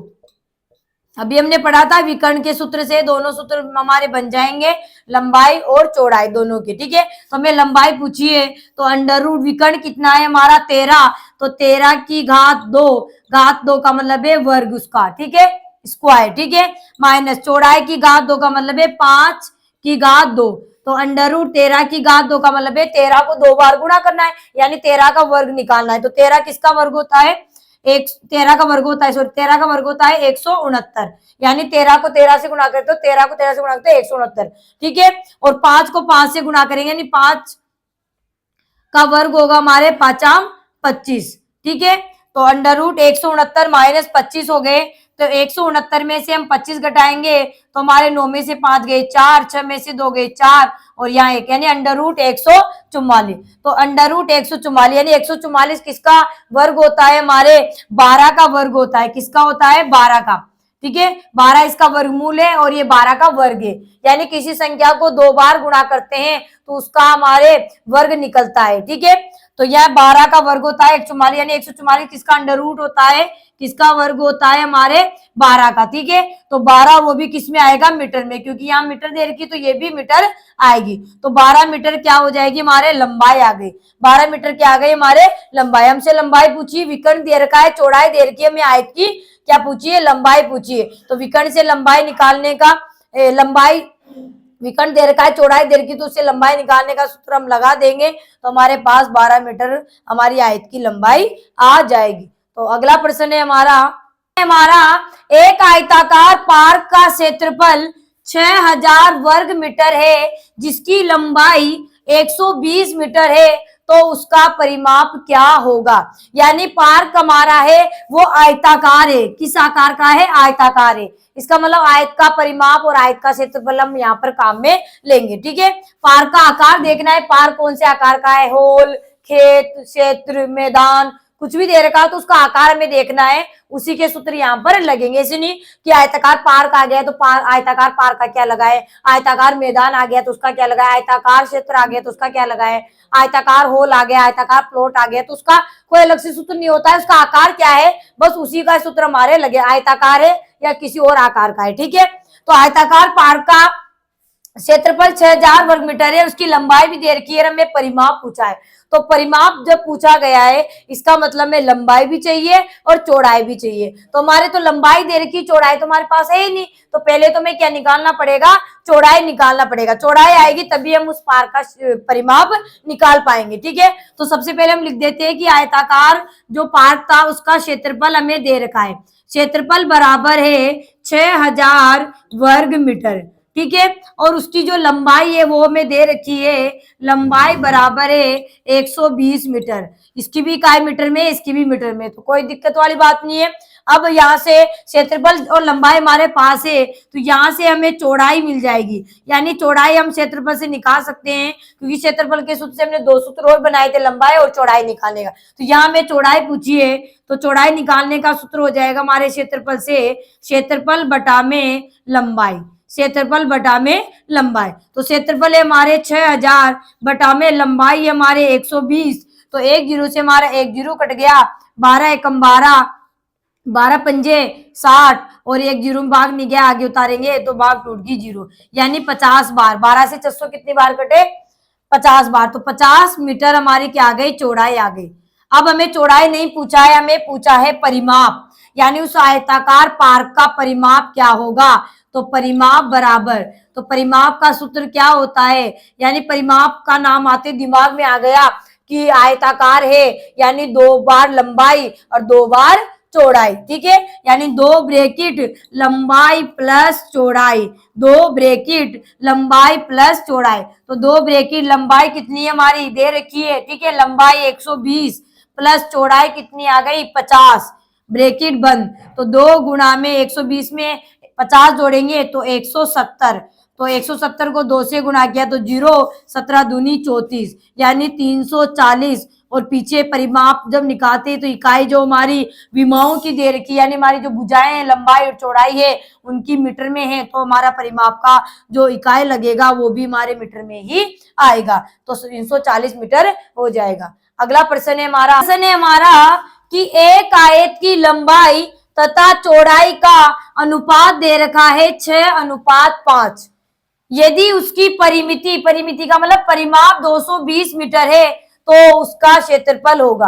अभी हमने पढ़ा था विकर्ण के सूत्र से दोनों सूत्र हमारे बन जाएंगे, लंबाई और चौड़ाई दोनों के। ठीक है, तो हमें लंबाई पूछी है तो अंडर रूट विकर्ण कितना है हमारा 13, तो 13 की घात 2, घात 2 का मतलब है वर्ग उसका। ठीक है, स्क्वायर। ठीक है, माइनस चौड़ाई की घात 2 का मतलब है 5 की घात 2। तो अंडर रूट 13 की घात 2 का मतलब है 13 को 2 बार गुणा करना है, यानी 13 का वर्ग निकालना है। तो 13 किसका वर्ग होता है, 13 का वर्ग होता है, सॉरी 13 का वर्ग होता है 169, यानी 13 को 13 से गुणा करते हो, 13 को 13 से गुणा करते हो 169। ठीक है, और 5 को 5 से गुणा करेंगे यानी 5 का वर्ग होगा हमारे 5 25। ठीक है, तो अंडर रूट 169 माइनस 25 हो गए, तो 169 में से हम 25 घटाएंगे तो हमारे 9 में से 5 गए 4, 6 में से 2 गए 4 और यहाँ 1, यानी अंडर रूट 144। तो अंडर रूट 144 यानी 144 किसका वर्ग होता है, हमारे 12 का वर्ग होता है। किसका होता है, 12 का। ठीक है, 12 इसका वर्गमूल है और ये 12 का वर्ग है, यानी किसी संख्या को 2 बार गुणा करते हैं तो उसका हमारे वर्ग निकलता है। ठीक है, तो यह 12 का वर्ग होता है 144, यानी 144 किसका अंडर रूट होता है, किसका वर्ग होता है, हमारे 12 का। ठीक है, तो 12 वो भी किस में आएगा, मीटर में, क्योंकि यहाँ मीटर दे रखी तो ये भी मीटर आएगी। तो 12 मीटर क्या हो जाएगी, हमारे लंबाई आ गई। 12 मीटर क्या आ गई, हमारे लंबाई। हमसे लंबाई पूछी, विकर्ण दे रखा है, चौड़ाई दे रखी है, हमें आयत की क्या पूछिए, लंबाई पूछिए। तो विकर्ण से लंबाई निकालने का, लंबाई विकर्ण दे रखा है, चौड़ाई दे रखी तो उससे लंबाई निकालने का सूत्र हम लगा देंगे तो हमारे पास 12 मीटर हमारी आयत की लंबाई आ जाएगी। तो अगला प्रश्न है हमारा एक आयताकार पार्क का क्षेत्रफल 6000 वर्ग मीटर है जिसकी लंबाई 120 मीटर है, तो उसका परिमाप क्या होगा। यानी पार्क हमारा है वो आयताकार है, किस आकार का है, आयताकार है। इसका मतलब आयत का परिमाप और आयत का क्षेत्रफल हम यहाँ पर काम में लेंगे। ठीक है, पार्क का आकार देखना है, पार्क कौन से आकार का है, होल, खेत, क्षेत्र, मैदान, कुछ भी दे रखा है तो उसका आकार हमें देखना है, उसी के सूत्र यहाँ पर लगेंगे। ऐसे नहीं कि आयताकार पार्क आ गया तो आयताकार पार्क का क्या लगा है, आयताकार मैदान आ गया तो उसका क्या लगा है, आयताकार क्षेत्र आ गया तो उसका क्या लगा है, आयताकार होल आ गया, आयताकार प्लॉट आ गया, तो उसका कोई अलग से सूत्र नहीं होता है, उसका आकार क्या है बस उसी का सूत्र हमारे लगे, आयताकार है या किसी और आकार का है। ठीक है, तो आयताकार पार्क का क्षेत्रफल 6000 वर्ग मीटर है, उसकी लंबाई भी दे रखी है, हमें परिमाप पूछा है। तो परिमाप जब पूछा गया है इसका मतलब में लंबाई भी चाहिए और चौड़ाई भी चाहिए। तो हमारे तो लंबाई दे रखी, चौड़ाई तो हमारे पास है ही नहीं, तो पहले तो हमें क्या निकालना पड़ेगा, चौड़ाई निकालना पड़ेगा। चौड़ाई आएगी तभी हम उस पार्क का परिमाप निकाल पाएंगे। ठीक है, तो सबसे पहले हम लिख देते हैं कि आयताकार जो पार्क था उसका क्षेत्रफल हमें दे रखा है, क्षेत्रफल बराबर है 6000 वर्ग मीटर। ठीक है, और उसकी जो लंबाई है वो हमें दे रखी है, लंबाई बराबर है 120 मीटर। इसकी भी इकाई मीटर में, इसकी भी मीटर में, तो कोई दिक्कत वाली बात नहीं है। अब यहाँ से क्षेत्रफल और लंबाई हमारे पास है, तो यहाँ से हमें चौड़ाई मिल जाएगी, यानी चौड़ाई हम क्षेत्रफल से निकाल सकते हैं, क्योंकि क्षेत्रफल के सूत्र से हमने दो सूत्र और बनाए थे, लंबाई और चौड़ाई निकालने का। तो यहाँ हमें चौड़ाई पूछी है, तो चौड़ाई निकालने का सूत्र हो जाएगा हमारे क्षेत्रफल से क्षेत्रफल बटा में लंबाई, क्षेत्रफल बटा में लंबाई। तो क्षेत्रफल है हमारे 6000 बटा में लंबाई हमारे 120, तो एक जीरो से हमारा एक जीरो कट गया, 12 एकम 12, 12 पंजे 60 और एक जीरो में भाग नहीं गया, आगे उतारेंगे तो भाग टूट गई जीरो, यानी 50 बार, 12 से 600 कितनी बार कटे, 50 बार। तो 50 मीटर हमारी क्या आ गई, चौड़ाई आ गई। अब हमें चौड़ाई नहीं पूछा है, हमें पूछा है परिमाप, यानी उस आयताकार पार्क का परिमाप क्या होगा। तो परिमाप बराबर, तो परिमाप का सूत्र क्या होता है, यानी परिमाप का नाम आते दिमाग में आ गया कि आयताकार है, यानी 2 बार लंबाई और 2 बार चौड़ाई, ठीक है, यानी 2 ब्रैकेट लंबाई प्लस चौड़ाई, 2 ब्रैकेट लंबाई प्लस चौड़ाई। तो 2 ब्रैकेट लंबाई कितनी है हमारी दे रखी है, ठीक है, लंबाई 120 प्लस चौड़ाई कितनी आ गई 50, ब्रैकेट बंद। तो 2 गुणा में 120 में 50 जोड़ेंगे तो 170, तो 170 को 2 से गुणा किया तो 0, 17 दूनी 34, यानी 340। और पीछे परिमाप जब निकालते हैं तो इकाई जो हमारी विमाओं की दे रखी, यानी हमारी जो भुजाएं हैं, लंबाई और चौड़ाई है, उनकी मीटर में है, तो हमारा परिमाप का जो इकाई लगेगा वो भी हमारे मीटर में ही आएगा, तो 340 मीटर हो जाएगा। अगला प्रश्न है हमारा कि एक आयत की लंबाई तथा चौड़ाई का अनुपात दे रखा है 6:5। यदि उसकी परिमिति का मतलब परिमाप 220 मीटर है तो उसका क्षेत्रफल होगा।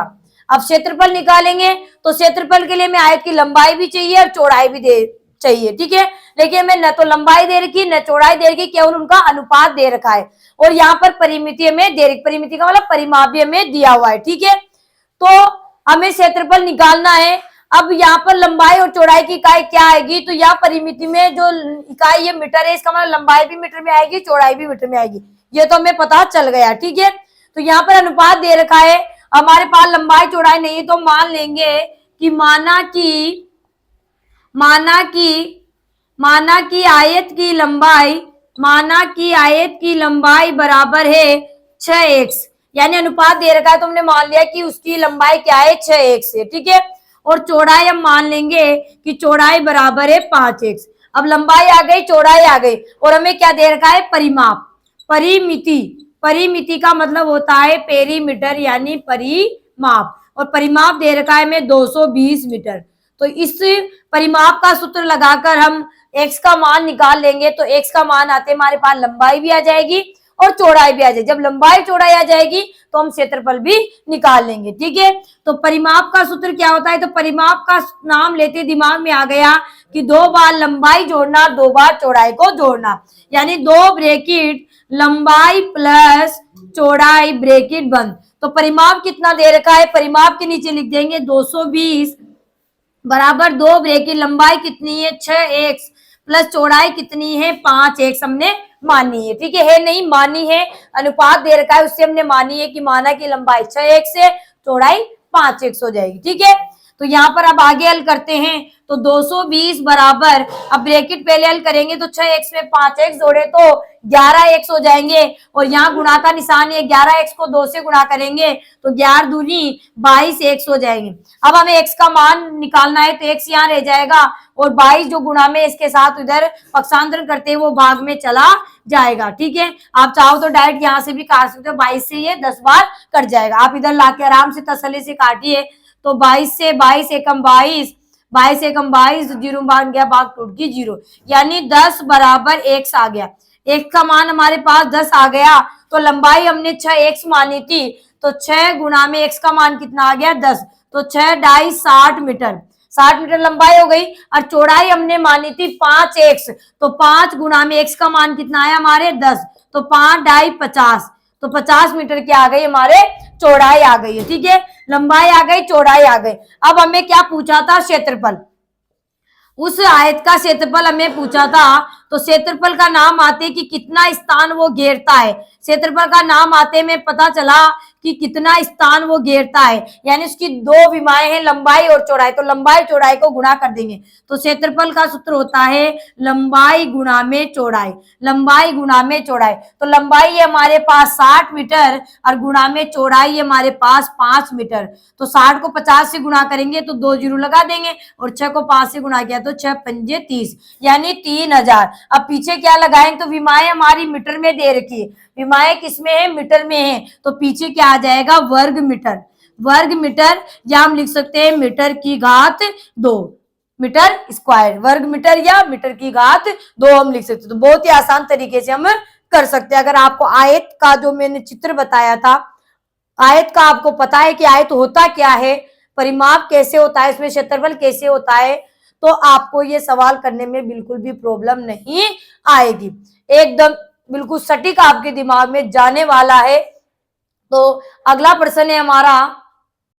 अब क्षेत्रफल निकालेंगे तो क्षेत्रफल के लिए हमें आयत की लंबाई भी चाहिए और चौड़ाई भी चाहिए, ठीक है, लेकिन हमें न तो लंबाई दे रखी न चौड़ाई दे रखी, केवल उनका अनुपात दे रखा है, और यहाँ पर परिमिति हमें दे रखी, परिमिति का मतलब परिमाप भी हमें दिया हुआ है, ठीक है। तो हमें क्षेत्रफल निकालना है। अब यहाँ पर लंबाई और चौड़ाई की इकाई क्या आएगी, तो यहाँ परिमिति में जो इकाई ये मीटर है, इसका मतलब लंबाई भी मीटर में आएगी, चौड़ाई भी मीटर में आएगी, ये तो हमें पता चल गया, ठीक है। तो यहाँ पर अनुपात दे रखा है, हमारे पास लंबाई चौड़ाई नहीं है, तो मान लेंगे कि माना कि आयत की लंबाई बराबर है 6x, यानी अनुपात दे रखा है तो हमने मान लिया कि उसकी लंबाई क्या है 6x है, ठीक है, और चौड़ाई हम मान लेंगे कि चौड़ाई बराबर है 5x। अब लंबाई आ गई, चौड़ाई आ गई, और हमें क्या दे रखा है परिमाप, परिमिति का मतलब होता है पेरीमीटर, यानी परिमाप, और परिमाप दे रखा है हमें 220 मीटर। तो इस परिमाप का सूत्र लगाकर हम x का मान निकाल लेंगे, तो x का मान आते हमारे पास लंबाई भी आ जाएगी और चौड़ाई भी आ जाएगी। जब लंबाई चौड़ाई आ जाएगी तो हम क्षेत्रफल भी निकाल लेंगे, ठीक है। तो परिमाप का सूत्र क्या होता है, तो परिमाप का नाम लेते दिमाग में आ गया कि 2 बार लंबाई जोड़ना, 2 बार चौड़ाई को जोड़ना, यानी 2 ब्रैकेट लंबाई प्लस चौड़ाई ब्रैकेट बंद। तो परिमाप कितना दे रखा है, परिमाप के नीचे लिख देंगे 220 बराबर 2 ब्रैकेट लंबाई कितनी है 6x प्लस चौड़ाई कितनी है 5x हमने मानी है, ठीक है नहीं मानी है, अनुपात दे रखा है उससे हमने मानी है कि माना की लंबाई 6x है, चौड़ाई 5x हो जाएगी, ठीक है। तो यहाँ पर अब आगे हल करते हैं, तो 220 बराबर, अब ब्रैकेट पहले हल करेंगे तो 6x में 5x जोड़े तो 11x हो जाएंगे, और यहाँ गुणा का निशान है, 11x को 2 से गुणा करेंगे तो 11 दूनी 22x हो जाएंगे। अब हमें x का मान निकालना है, तो x यहाँ रह जाएगा और 22 जो गुणा में इसके साथ उधर पक्षांतरण करते हैं वो भाग में चला जाएगा, ठीक है। आप चाहो तो डायरेक्ट यहाँ से भी काट सकते हो, 22 से ये 10 बार कट जाएगा, आप इधर लाके आराम से तसल्ली से काटिए। तो 22 से 22 एकम 22, 22 एकम 22, जीरो भाग गया, भाग टूट गई 0, यानी 10 बराबर x आ गया। x का मान हमारे पास 10 आ गया, तो लंबाई हमने 6x मानी थी, तो 6 गुणा में x का मान कितना आ गया 10, तो 6 ढाई 60 मीटर, 60 मीटर लंबाई हो गई। और चौड़ाई हमने मानी थी 5x, तो 5 गुणा में x का मान कितना आया हमारे 10, तो 5 ढाई 50, तो 50 मीटर की आ गई हमारे चौड़ाई आ गई है, ठीक है, लंबाई आ गई, चौड़ाई आ गई। अब हमें क्या पूछा था, क्षेत्रफल, उस आयत का क्षेत्रफल हमें पूछा था, तो क्षेत्रफल का नाम आते कि कितना स्थान वो घेरता है, क्षेत्रफल का नाम आते में पता चला कि कितना स्थान वो घेरता है, यानी उसकी दो विमाएं हैं, लंबाई और चौड़ाई, तो लंबाई चौड़ाई को गुणा कर देंगे। तो क्षेत्रफल का सूत्र होता है लंबाई गुणा में चौड़ाई, लंबाई गुणा में चौड़ाई। तो लंबाई है हमारे पास 60 मीटर और गुणा में चौड़ाई है हमारे पास 5 मीटर। तो 60 को 50 से गुणा करेंगे तो 2 जीरो लगा देंगे और 6 को 5 से गुणा किया तो 6 पंजे 30, यानी 3000। अब पीछे क्या लगाएंगे, तो विमाएं हमारी मीटर में दे रखी है, विमाएं किसमें है, मीटर में है, तो पीछे क्या आ जाएगा, वर्ग मीटर, वर्ग मीटर, या हम लिख सकते हैं मीटर की घात 2, मीटर स्क्वायर, वर्ग मीटर या मीटर की घात 2 हम लिख सकते हैं। तो बहुत ही आसान तरीके से हम कर सकते हैं। अगर आपको आयत का जो मैंने चित्र बताया था, आयत का आपको पता है कि आयत होता क्या है, परिमाप कैसे होता है, इसमें क्षेत्रफल कैसे होता है, तो आपको ये सवाल करने में बिल्कुल भी प्रॉब्लम नहीं आएगी, एकदम बिल्कुल सटीक आपके दिमाग में जाने वाला है। तो अगला प्रश्न है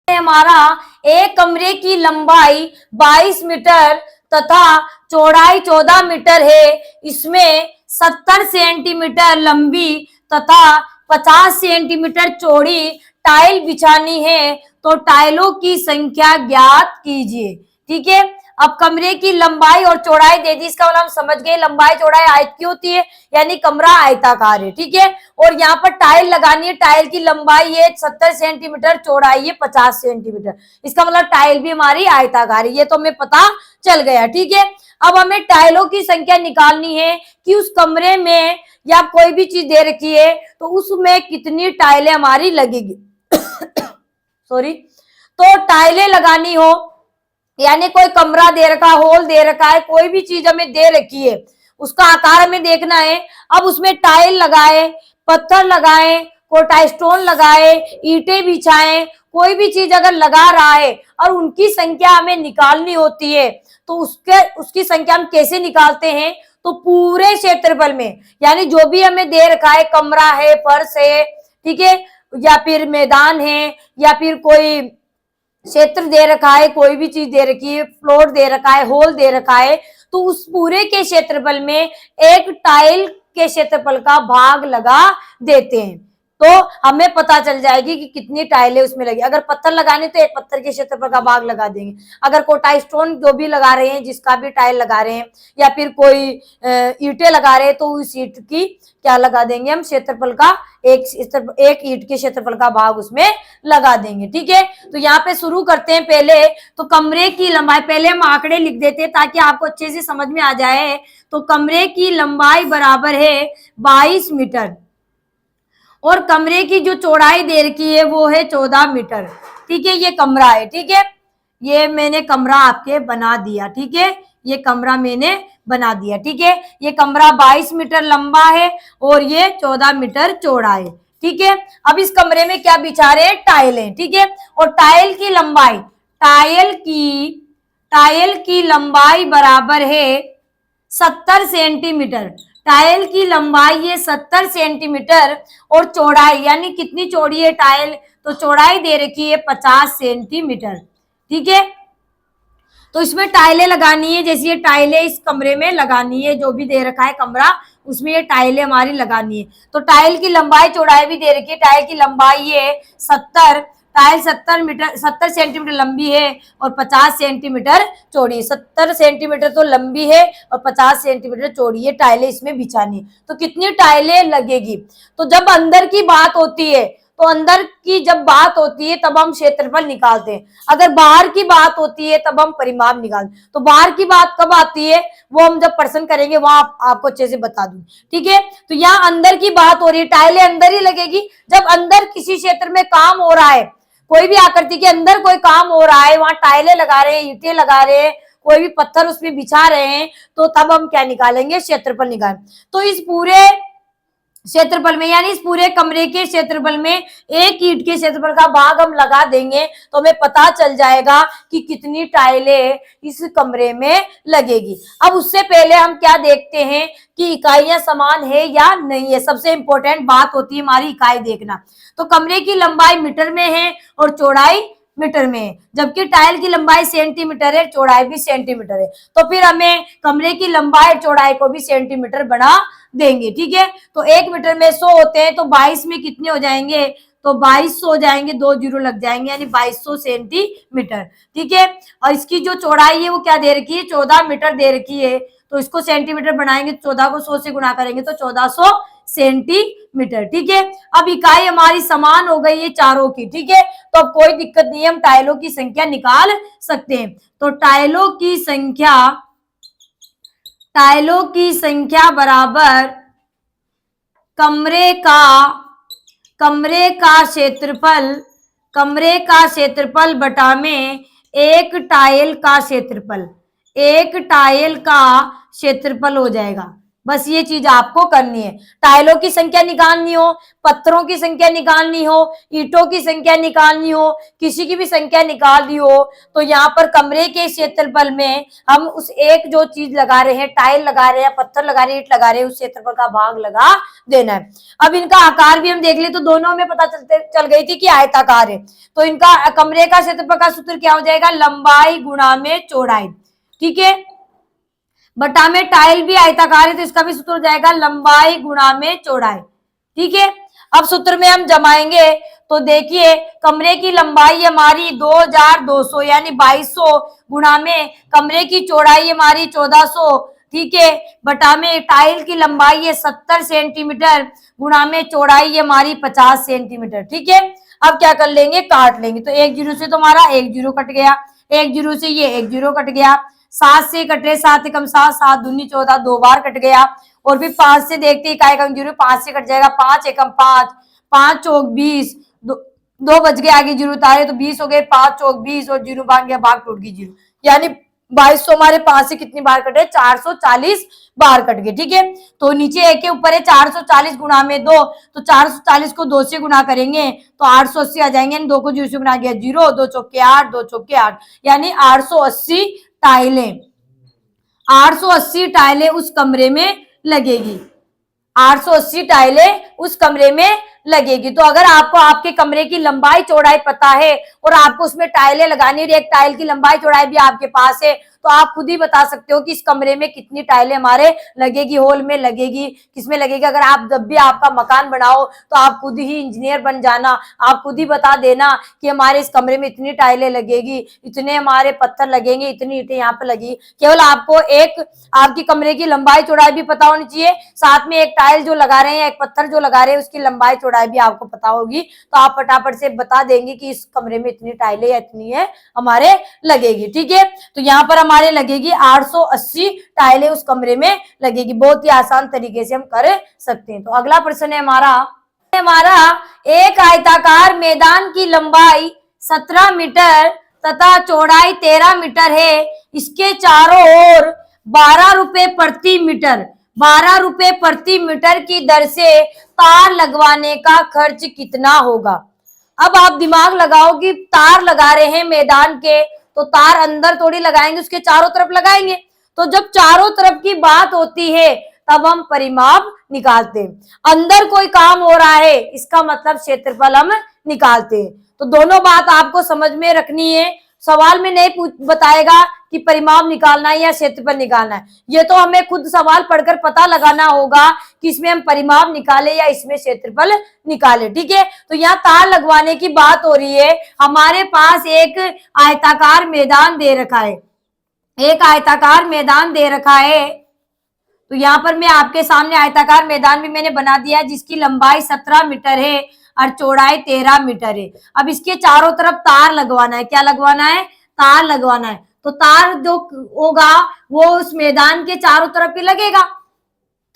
हमारा एक कमरे की लंबाई 22 मीटर तथा चौड़ाई 14 मीटर है, इसमें 70 सेंटीमीटर लंबी तथा 50 सेंटीमीटर चौड़ी टाइल बिछानी है, तो टाइलों की संख्या ज्ञात कीजिए। ठीक है, अब कमरे की लंबाई और चौड़ाई दे दी, इसका मतलब हम समझ गए लंबाई चौड़ाई आयत की होती है, यानी कमरा आयताकार है। ठीक है, और यहाँ पर टाइल लगानी है, टाइल की लंबाई है 70 सेंटीमीटर, चौड़ाई है 50 सेंटीमीटर, इसका मतलब टाइल भी हमारी आयताकार है, ये तो हमें पता चल गया। ठीक है, अब हमें टाइलों की संख्या निकालनी है कि उस कमरे में या कोई भी चीज दे रखी है तो उसमें कितनी टाइलें हमारी लगेगी सॉरी, तो टाइलें लगानी हो, यानी कोई कमरा दे रखा, हॉल दे रखा है, कोई भी चीज हमें दे रखी है, उसका आकार हमें देखना है। अब उसमें टाइल लगाए, पत्थर लगाए, कोटाई स्टोन लगाए, ईंटें बिछाएं, कोई भी चीज अगर लगा रहा है और उनकी संख्या हमें निकालनी होती है, तो उसकी संख्या हम कैसे निकालते हैं, तो पूरे क्षेत्रफल में, यानी जो भी हमें दे रखा है, कमरा है, फर्श है, ठीक है, या फिर मैदान है, या फिर कोई क्षेत्र दे रखा है, कोई भी चीज दे रखी है, फ्लोर दे रखा है, हॉल दे रखा है, तो उस पूरे के क्षेत्रफल में एक टाइल के क्षेत्रफल का भाग लगा देते हैं, तो हमें पता चल जाएगी कि कितनी टाइलें उसमें लगी। अगर पत्थर लगाने तो एक पत्थर के क्षेत्रफल का भाग लगा देंगे, अगर कोटाई स्टोन जो भी लगा रहे हैं, जिसका भी टाइल लगा रहे हैं, या फिर कोई ईंटें लगा रहे हैं, तो उस ईंट की क्या लगा देंगे हम, क्षेत्रफल का एक ईंट के क्षेत्रफल का भाग उसमें लगा देंगे। ठीक है, तो यहाँ पे शुरू करते हैं। पहले तो कमरे की लंबाई, पहले हम आंकड़े लिख देते हैं ताकि आपको अच्छे से समझ में आ जाए। तो कमरे की लंबाई बराबर है 22 मीटर और कमरे की जो चौड़ाई दे रखी है वो है 14 मीटर। ठीक है, ये कमरा है। ठीक है, ये मैंने कमरा आपके बना दिया। ठीक है, ये कमरा मैंने बना दिया। ठीक है, ये कमरा 22 मीटर लंबा है और ये 14 मीटर चौड़ा है। ठीक है, अब इस कमरे में क्या बिछा रहे हैं, टाइलें। ठीक है, और टाइल की लंबाई, टाइल की लंबाई बराबर है 70 सेंटीमीटर। टाइल की लंबाई है 70 सेंटीमीटर और चौड़ाई, यानी कितनी चौड़ी है टाइल, तो चौड़ाई दे रखी है 50 सेंटीमीटर। ठीक है, तो इसमें टाइलें लगानी है, जैसे ये टाइलें इस कमरे में लगानी है, जो भी दे रखा है कमरा उसमें ये टाइलें हमारी लगानी है। तो टाइल की लंबाई चौड़ाई भी दे रखी है, टाइल की लंबाई है 70, टाइल 70 सेंटीमीटर लंबी है और 50 सेंटीमीटर चौड़ी। 70 सेंटीमीटर तो लंबी है और 50 सेंटीमीटर चौड़ी है, टाइलें इसमें बिछानी। तो कितनी टाइलें लगेगी, तो जब अंदर की बात होती है, तो अंदर की जब बात होती है तब हम क्षेत्रफल निकालते हैं, अगर बाहर की बात होती है तब हम परिमाप निकालते हैं। तो बाहर की बात कब आती है, वो हम जब प्रश्न करेंगे वहां आपको अच्छे से बता दूं। ठीक है, तो यहाँ अंदर की बात हो रही है, टाइलें अंदर ही लगेगी। जब अंदर किसी क्षेत्र में काम हो रहा है, कोई भी आकृति के अंदर कोई काम हो रहा है, वहां टाइलें लगा रहे हैं, ईंटें लगा रहे हैं, कोई भी पत्थर उसमें बिछा रहे हैं, तो तब हम क्या निकालेंगे, क्षेत्रफल निकालें। तो इस पूरे क्षेत्रफल में, यानी इस पूरे कमरे के क्षेत्रफल में एक ईंट के क्षेत्रफल का भाग हम लगा देंगे, तो हमें पता चल जाएगा कि कितनी टाइलें इस कमरे में लगेगी। अब उससे पहले हम क्या देखते हैं कि इकाइयां समान है या नहीं है। सबसे इंपॉर्टेंट बात होती है हमारी इकाई देखना। तो कमरे की लंबाई मीटर में है और चौड़ाई मीटर में है, जबकि टाइल की लंबाई सेंटीमीटर है, चौड़ाई भी सेंटीमीटर है। तो फिर हमें कमरे की लंबाई चौड़ाई को भी सेंटीमीटर बना देंगे। ठीक है, तो 1 मीटर में 100 होते हैं, तो 22 में कितने हो जाएंगे, तो 2200 हो जाएंगे, 2 जीरो लग जाएंगे, यानी 2200 सेंटीमीटर। ठीक है, और इसकी जो चौड़ाई है वो क्या दे रखी है, 14 मीटर दे रखी है, तो इसको सेंटीमीटर बनाएंगे, 14 को 100 से गुणा करेंगे तो 1400 सेंटीमीटर। ठीक है, अब इकाई हमारी समान हो गई है चारों की। ठीक है, तो अब कोई दिक्कत नहीं है, हम टाइलों की संख्या निकाल सकते हैं। तो टाइलों की संख्या बराबर कमरे का क्षेत्रफल बटा में एक टाइल का क्षेत्रफल हो जाएगा। बस ये चीज आपको करनी है, टाइलों की संख्या निकालनी हो, पत्थरों की संख्या निकालनी हो, ईंटों की संख्या निकालनी हो, किसी की भी संख्या निकालनी हो, तो यहाँ पर कमरे के क्षेत्रफल में हम उस एक जो चीज लगा रहे हैं, टाइल लगा रहे हैं, पत्थर लगा रहे हैं, ईंट लगा रहे हैं, उस क्षेत्रफल का भाग लगा देना है। अब इनका आकार भी हम देख ले तो दोनों में पता चल गई थी कि आयताकार है, तो इनका कमरे का क्षेत्रफल का सूत्र क्या हो जाएगा, लंबाई गुणा में चौड़ाई। ठीक है, बटा में टाइल भी आयताकार है, तो इसका भी सूत्र हो जाएगा लंबाई गुणा में चौड़ाई। ठीक है, अब सूत्र में हम जमाएंगे तो देखिए कमरे की लंबाई हमारी 2200 यानी 2200 गुणा में कमरे की चौड़ाई हमारी 1400। ठीक है, बटा में टाइल की लंबाई है 70 सेंटीमीटर गुणा में चौड़ाई हमारी 50 सेंटीमीटर। ठीक है, अब क्या कर लेंगे, काट लेंगे, तो 1 जीरो से तो हमारा 1 जीरो कट गया, 1 जीरो से ये 1 जीरो कट गया, 7 से कटे 7 एकम 7, 7 दूनी 14, 2 बार कट गया, और फिर 5 से देखते इकाई एकम जीरो, 5 से कट जाएगा, 5 एकम 5, 5 चौक 20, 2 बच गए, आगे जीरो उतारे तो 20 हो गए, 5 चौक 20 और जीरो भाग गया, भाग टूट गई जीरो, यानी 2200 हमारे 5 से कितनी बार कटे, 440 बार कट गए। ठीक है, तो नीचे एक के ऊपर है 440 गुणा में 2, तो 440 को 2 से गुणा करेंगे तो 880 आ जाएंगे, 2 को 0 से गुणा किया, 0, 2 चौके 8, 2 चौके 8, यानी 880 टाइलें 880 टाइलें उस कमरे में लगेगी, 880 टाइलें उस कमरे में लगेगी। तो अगर आपको आपके कमरे की लंबाई चौड़ाई पता है और आपको उसमें टाइलें लगानी है, एक टाइल की लंबाई चौड़ाई भी आपके पास है, तो आप खुद ही बता सकते हो कि इस कमरे में कितनी टाइलें हमारे लगेगी, हॉल में लगेगी, किसमें लगेगी। अगर आप जब भी आपका मकान बनाओ तो आप खुद ही इंजीनियर बन जाना, आप खुद ही बता देना कि हमारे इस कमरे में इतनी टाइलें लगेगी, इतने हमारे पत्थर लगेंगे, इतनी ईंटें यहाँ पे लगेगी। केवल आपको एक आपकी कमरे की लंबाई चौड़ाई भी पता होनी चाहिए, साथ में एक टाइल जो लगा रहे हैं, एक पत्थर जो लगा रहे हैं, उसकी लंबाई चौड़ाई भी आपको पता होगी, तो आप फटाफट से बता देंगे कि इस कमरे में इतनी टाइलें या इतनी है हमारे लगेगी। ठीक है, तो यहाँ पर हमारे लगेगी 880 टाइलें उस कमरे में लगेगी। बहुत ही आसान तरीके से हम कर सकते हैं। तो अगला प्रश्न है हमारा एक आयताकार मैदान की लंबाई 17 मीटर तथा चौड़ाई 13 मीटर है, इसके चारों ओर 12 रुपए प्रति मीटर की दर से तार लगवाने का खर्च कितना होगा। अब आप दिमाग लगाओ कि तार लगा रहे हैं मैदान के, तो तार अंदर थोड़ी लगाएंगे, उसके चारों तरफ लगाएंगे, तो जब चारों तरफ की बात होती है तब हम परिमाप निकालते हैं। अंदर कोई काम हो रहा है, इसका मतलब क्षेत्रफल हम निकालते हैं। तो दोनों बात आपको समझ में रखनी है, सवाल में नहीं बताएगा कि परिमाप निकालना है या क्षेत्रफल निकालना है, ये तो हमें खुद सवाल पढ़कर पता लगाना होगा कि इसमें हम परिमाप निकाले या इसमें क्षेत्रफल निकाले। ठीक है, तो यहाँ तार लगवाने की बात हो रही है, हमारे पास एक आयताकार मैदान दे रखा है, तो यहाँ पर मैं आपके सामने आयताकार मैदान भी मैंने बना दिया है, जिसकी लंबाई 17 मीटर है और चौड़ाई 13 मीटर है। अब इसके चारों तरफ तार लगवाना है, क्या लगवाना है, तार लगवाना है। तो तार जो होगा वो उस मैदान के चारों तरफ ही लगेगा,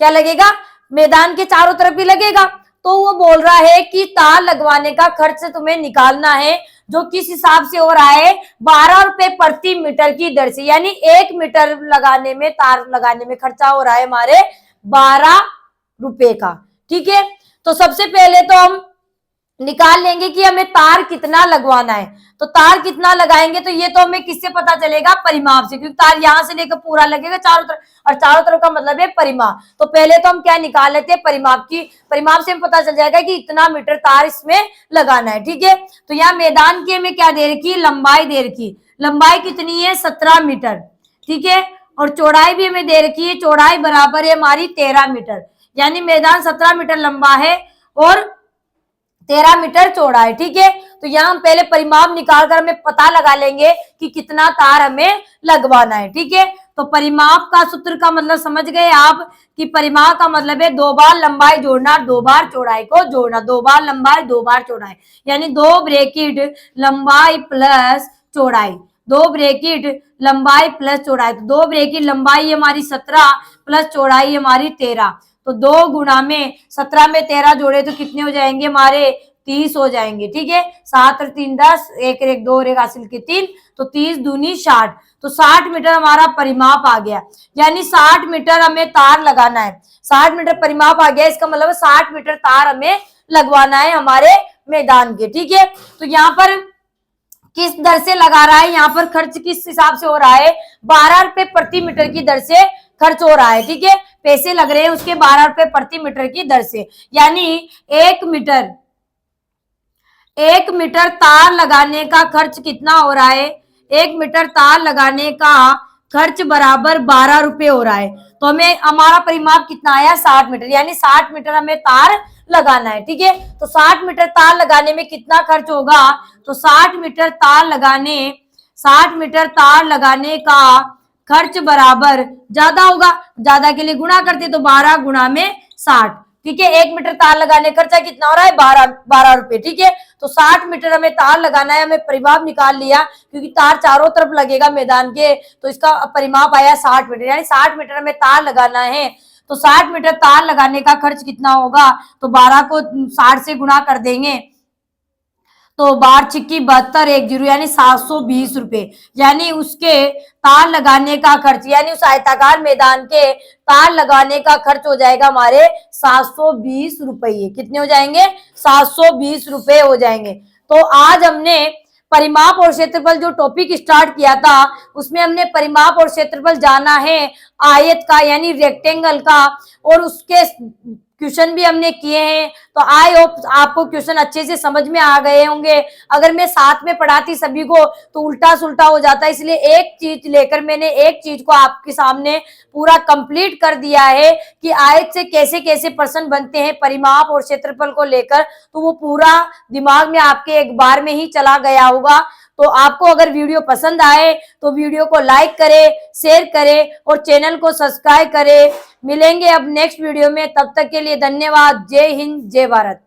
क्या लगेगा, मैदान के चारों तरफ ही लगेगा। तो वो बोल रहा है कि तार लगवाने का खर्च तुम्हें निकालना है, जो किस हिसाब से हो रहा है, 12 रुपए प्रति मीटर की दर से, यानी 1 मीटर लगाने में, तार लगाने में खर्चा हो रहा है हमारे 12 रुपए का। ठीक है, तो सबसे पहले तो हम निकाल लेंगे कि हमें तार कितना लगवाना है। तो तार कितना लगाएंगे तो ये तो हमें किससे पता चलेगा, परिमाप से, क्योंकि तार यहां से लेकर पूरा लगेगा चारों तरफ, और चारों तरफ का मतलब है परिमाप। तो पहले तो हम क्या निकाल लेते हैं, परिमाप की, परिमाप से हमें पता चल जाएगा कि इतना मीटर तार इसमें लगाना है। ठीक है, तो यहाँ मैदान की हमें क्या दे रखी, लंबाई दे रखी, लंबाई कितनी है 17 मीटर। ठीक है, और चौड़ाई भी हमें दे रखी है, चौड़ाई बराबर है हमारी 13 मीटर, यानी मैदान 17 मीटर लंबा है और 13 मीटर चौड़ा है। ठीक है, तो यहाँ हम पहले परिमाप निकाल कर हमें पता लगा लेंगे कि कितना तार हमें लगवाना है। ठीक है, तो परिमाप का सूत्र का मतलब समझ गए आप, कि परिमाप का मतलब है 2 बार लंबाई जोड़ना, 2 बार चौड़ाई को जोड़ना, 2 बार लंबाई 2 बार चौड़ाई, यानी 2 ब्रैकेट लंबाई प्लस चौड़ाई, 2 ब्रैकेट लंबाई प्लस चौड़ाई। तो 2 ब्रैकेट लंबाई हमारी 17 प्लस चौड़ाई हमारी 13, तो 2 गुणा में 17 में 13 जोड़े तो कितने हो जाएंगे हमारे, 30 हो जाएंगे। ठीक है, 7 और 3 10, 1 1 2 और 1 हासिल के 3, तो 30 दूनी 60, तो 60 मीटर हमारा परिमाप आ गया, यानी 60 मीटर हमें तार लगाना है। 60 मीटर परिमाप आ गया, इसका मतलब 60 मीटर तार हमें लगवाना है हमारे मैदान के। ठीक है, तो यहाँ पर किस दर से लगा रहा है, यहाँ पर खर्च किस हिसाब से हो रहा है, 12 रुपए प्रति मीटर की दर से खर्च हो रहा है। ठीक है, पैसे लग रहे हैं उसके 12 रुपए प्रति मीटर की दर से, यानी 1 मीटर तार लगाने का खर्च कितना हो रहा है, 1 मीटर तार लगाने का खर्च बराबर 12 रुपए हो रहा है। तो हमें हमारा परिमाप कितना आया, 60 मीटर, यानी 60 मीटर हमें तार लगाना है। ठीक है, तो 60 मीटर तार लगाने में कितना खर्च होगा, तो 60 मीटर तार लगाने का खर्च बराबर, ज्यादा होगा, ज्यादा के लिए गुणा करते तो 12 गुणा में 60। ठीक है, 1 मीटर तार लगाने का खर्चा कितना हो रहा है, 12 रुपए। ठीक है, तो 60 मीटर हमें तार लगाना है, हमें परिमाप निकाल लिया, क्योंकि तार चारों तरफ लगेगा मैदान के, तो इसका परिमाप आया 60 मीटर, यानी 60 मीटर हमें तार लगाना है। तो 60 मीटर तार लगाने का खर्च कितना होगा, तो 12 को 60 से गुणा कर देंगे, तो 12 छिक्की 72, 1 जीरो, यानी 720 रुपए, यानी उसके तार लगाने का खर्च, यानी उस आयताकार मैदान के तार लगाने का खर्च हो जाएगा हमारे 720 रुपये। कितने हो जाएंगे, 720 रुपए हो जाएंगे। तो आज हमने परिमाप और क्षेत्रफल जो टॉपिक स्टार्ट किया था, उसमें हमने परिमाप और क्षेत्रफल जाना है आयत का, यानी रेक्टेंगल का, और उसके क्वेश्चन भी हमने किए हैं। तो आई होप आपको क्वेश्चन अच्छे से समझ में आ गए होंगे। अगर मैं साथ में पढ़ाती सभी को तो उल्टा सुल्टा हो जाता है, इसलिए एक चीज लेकर मैंने एक चीज को आपके सामने पूरा कंप्लीट कर दिया है कि आयत से कैसे कैसे प्रश्न बनते हैं परिमाप और क्षेत्रफल को लेकर, तो वो पूरा दिमाग में आपके एक बार में ही चला गया होगा। तो आपको अगर वीडियो पसंद आए तो वीडियो को लाइक करें, शेयर करें और चैनल को सब्सक्राइब करें। मिलेंगे अब नेक्स्ट वीडियो में, तब तक के लिए धन्यवाद। जय हिंद, जय भारत।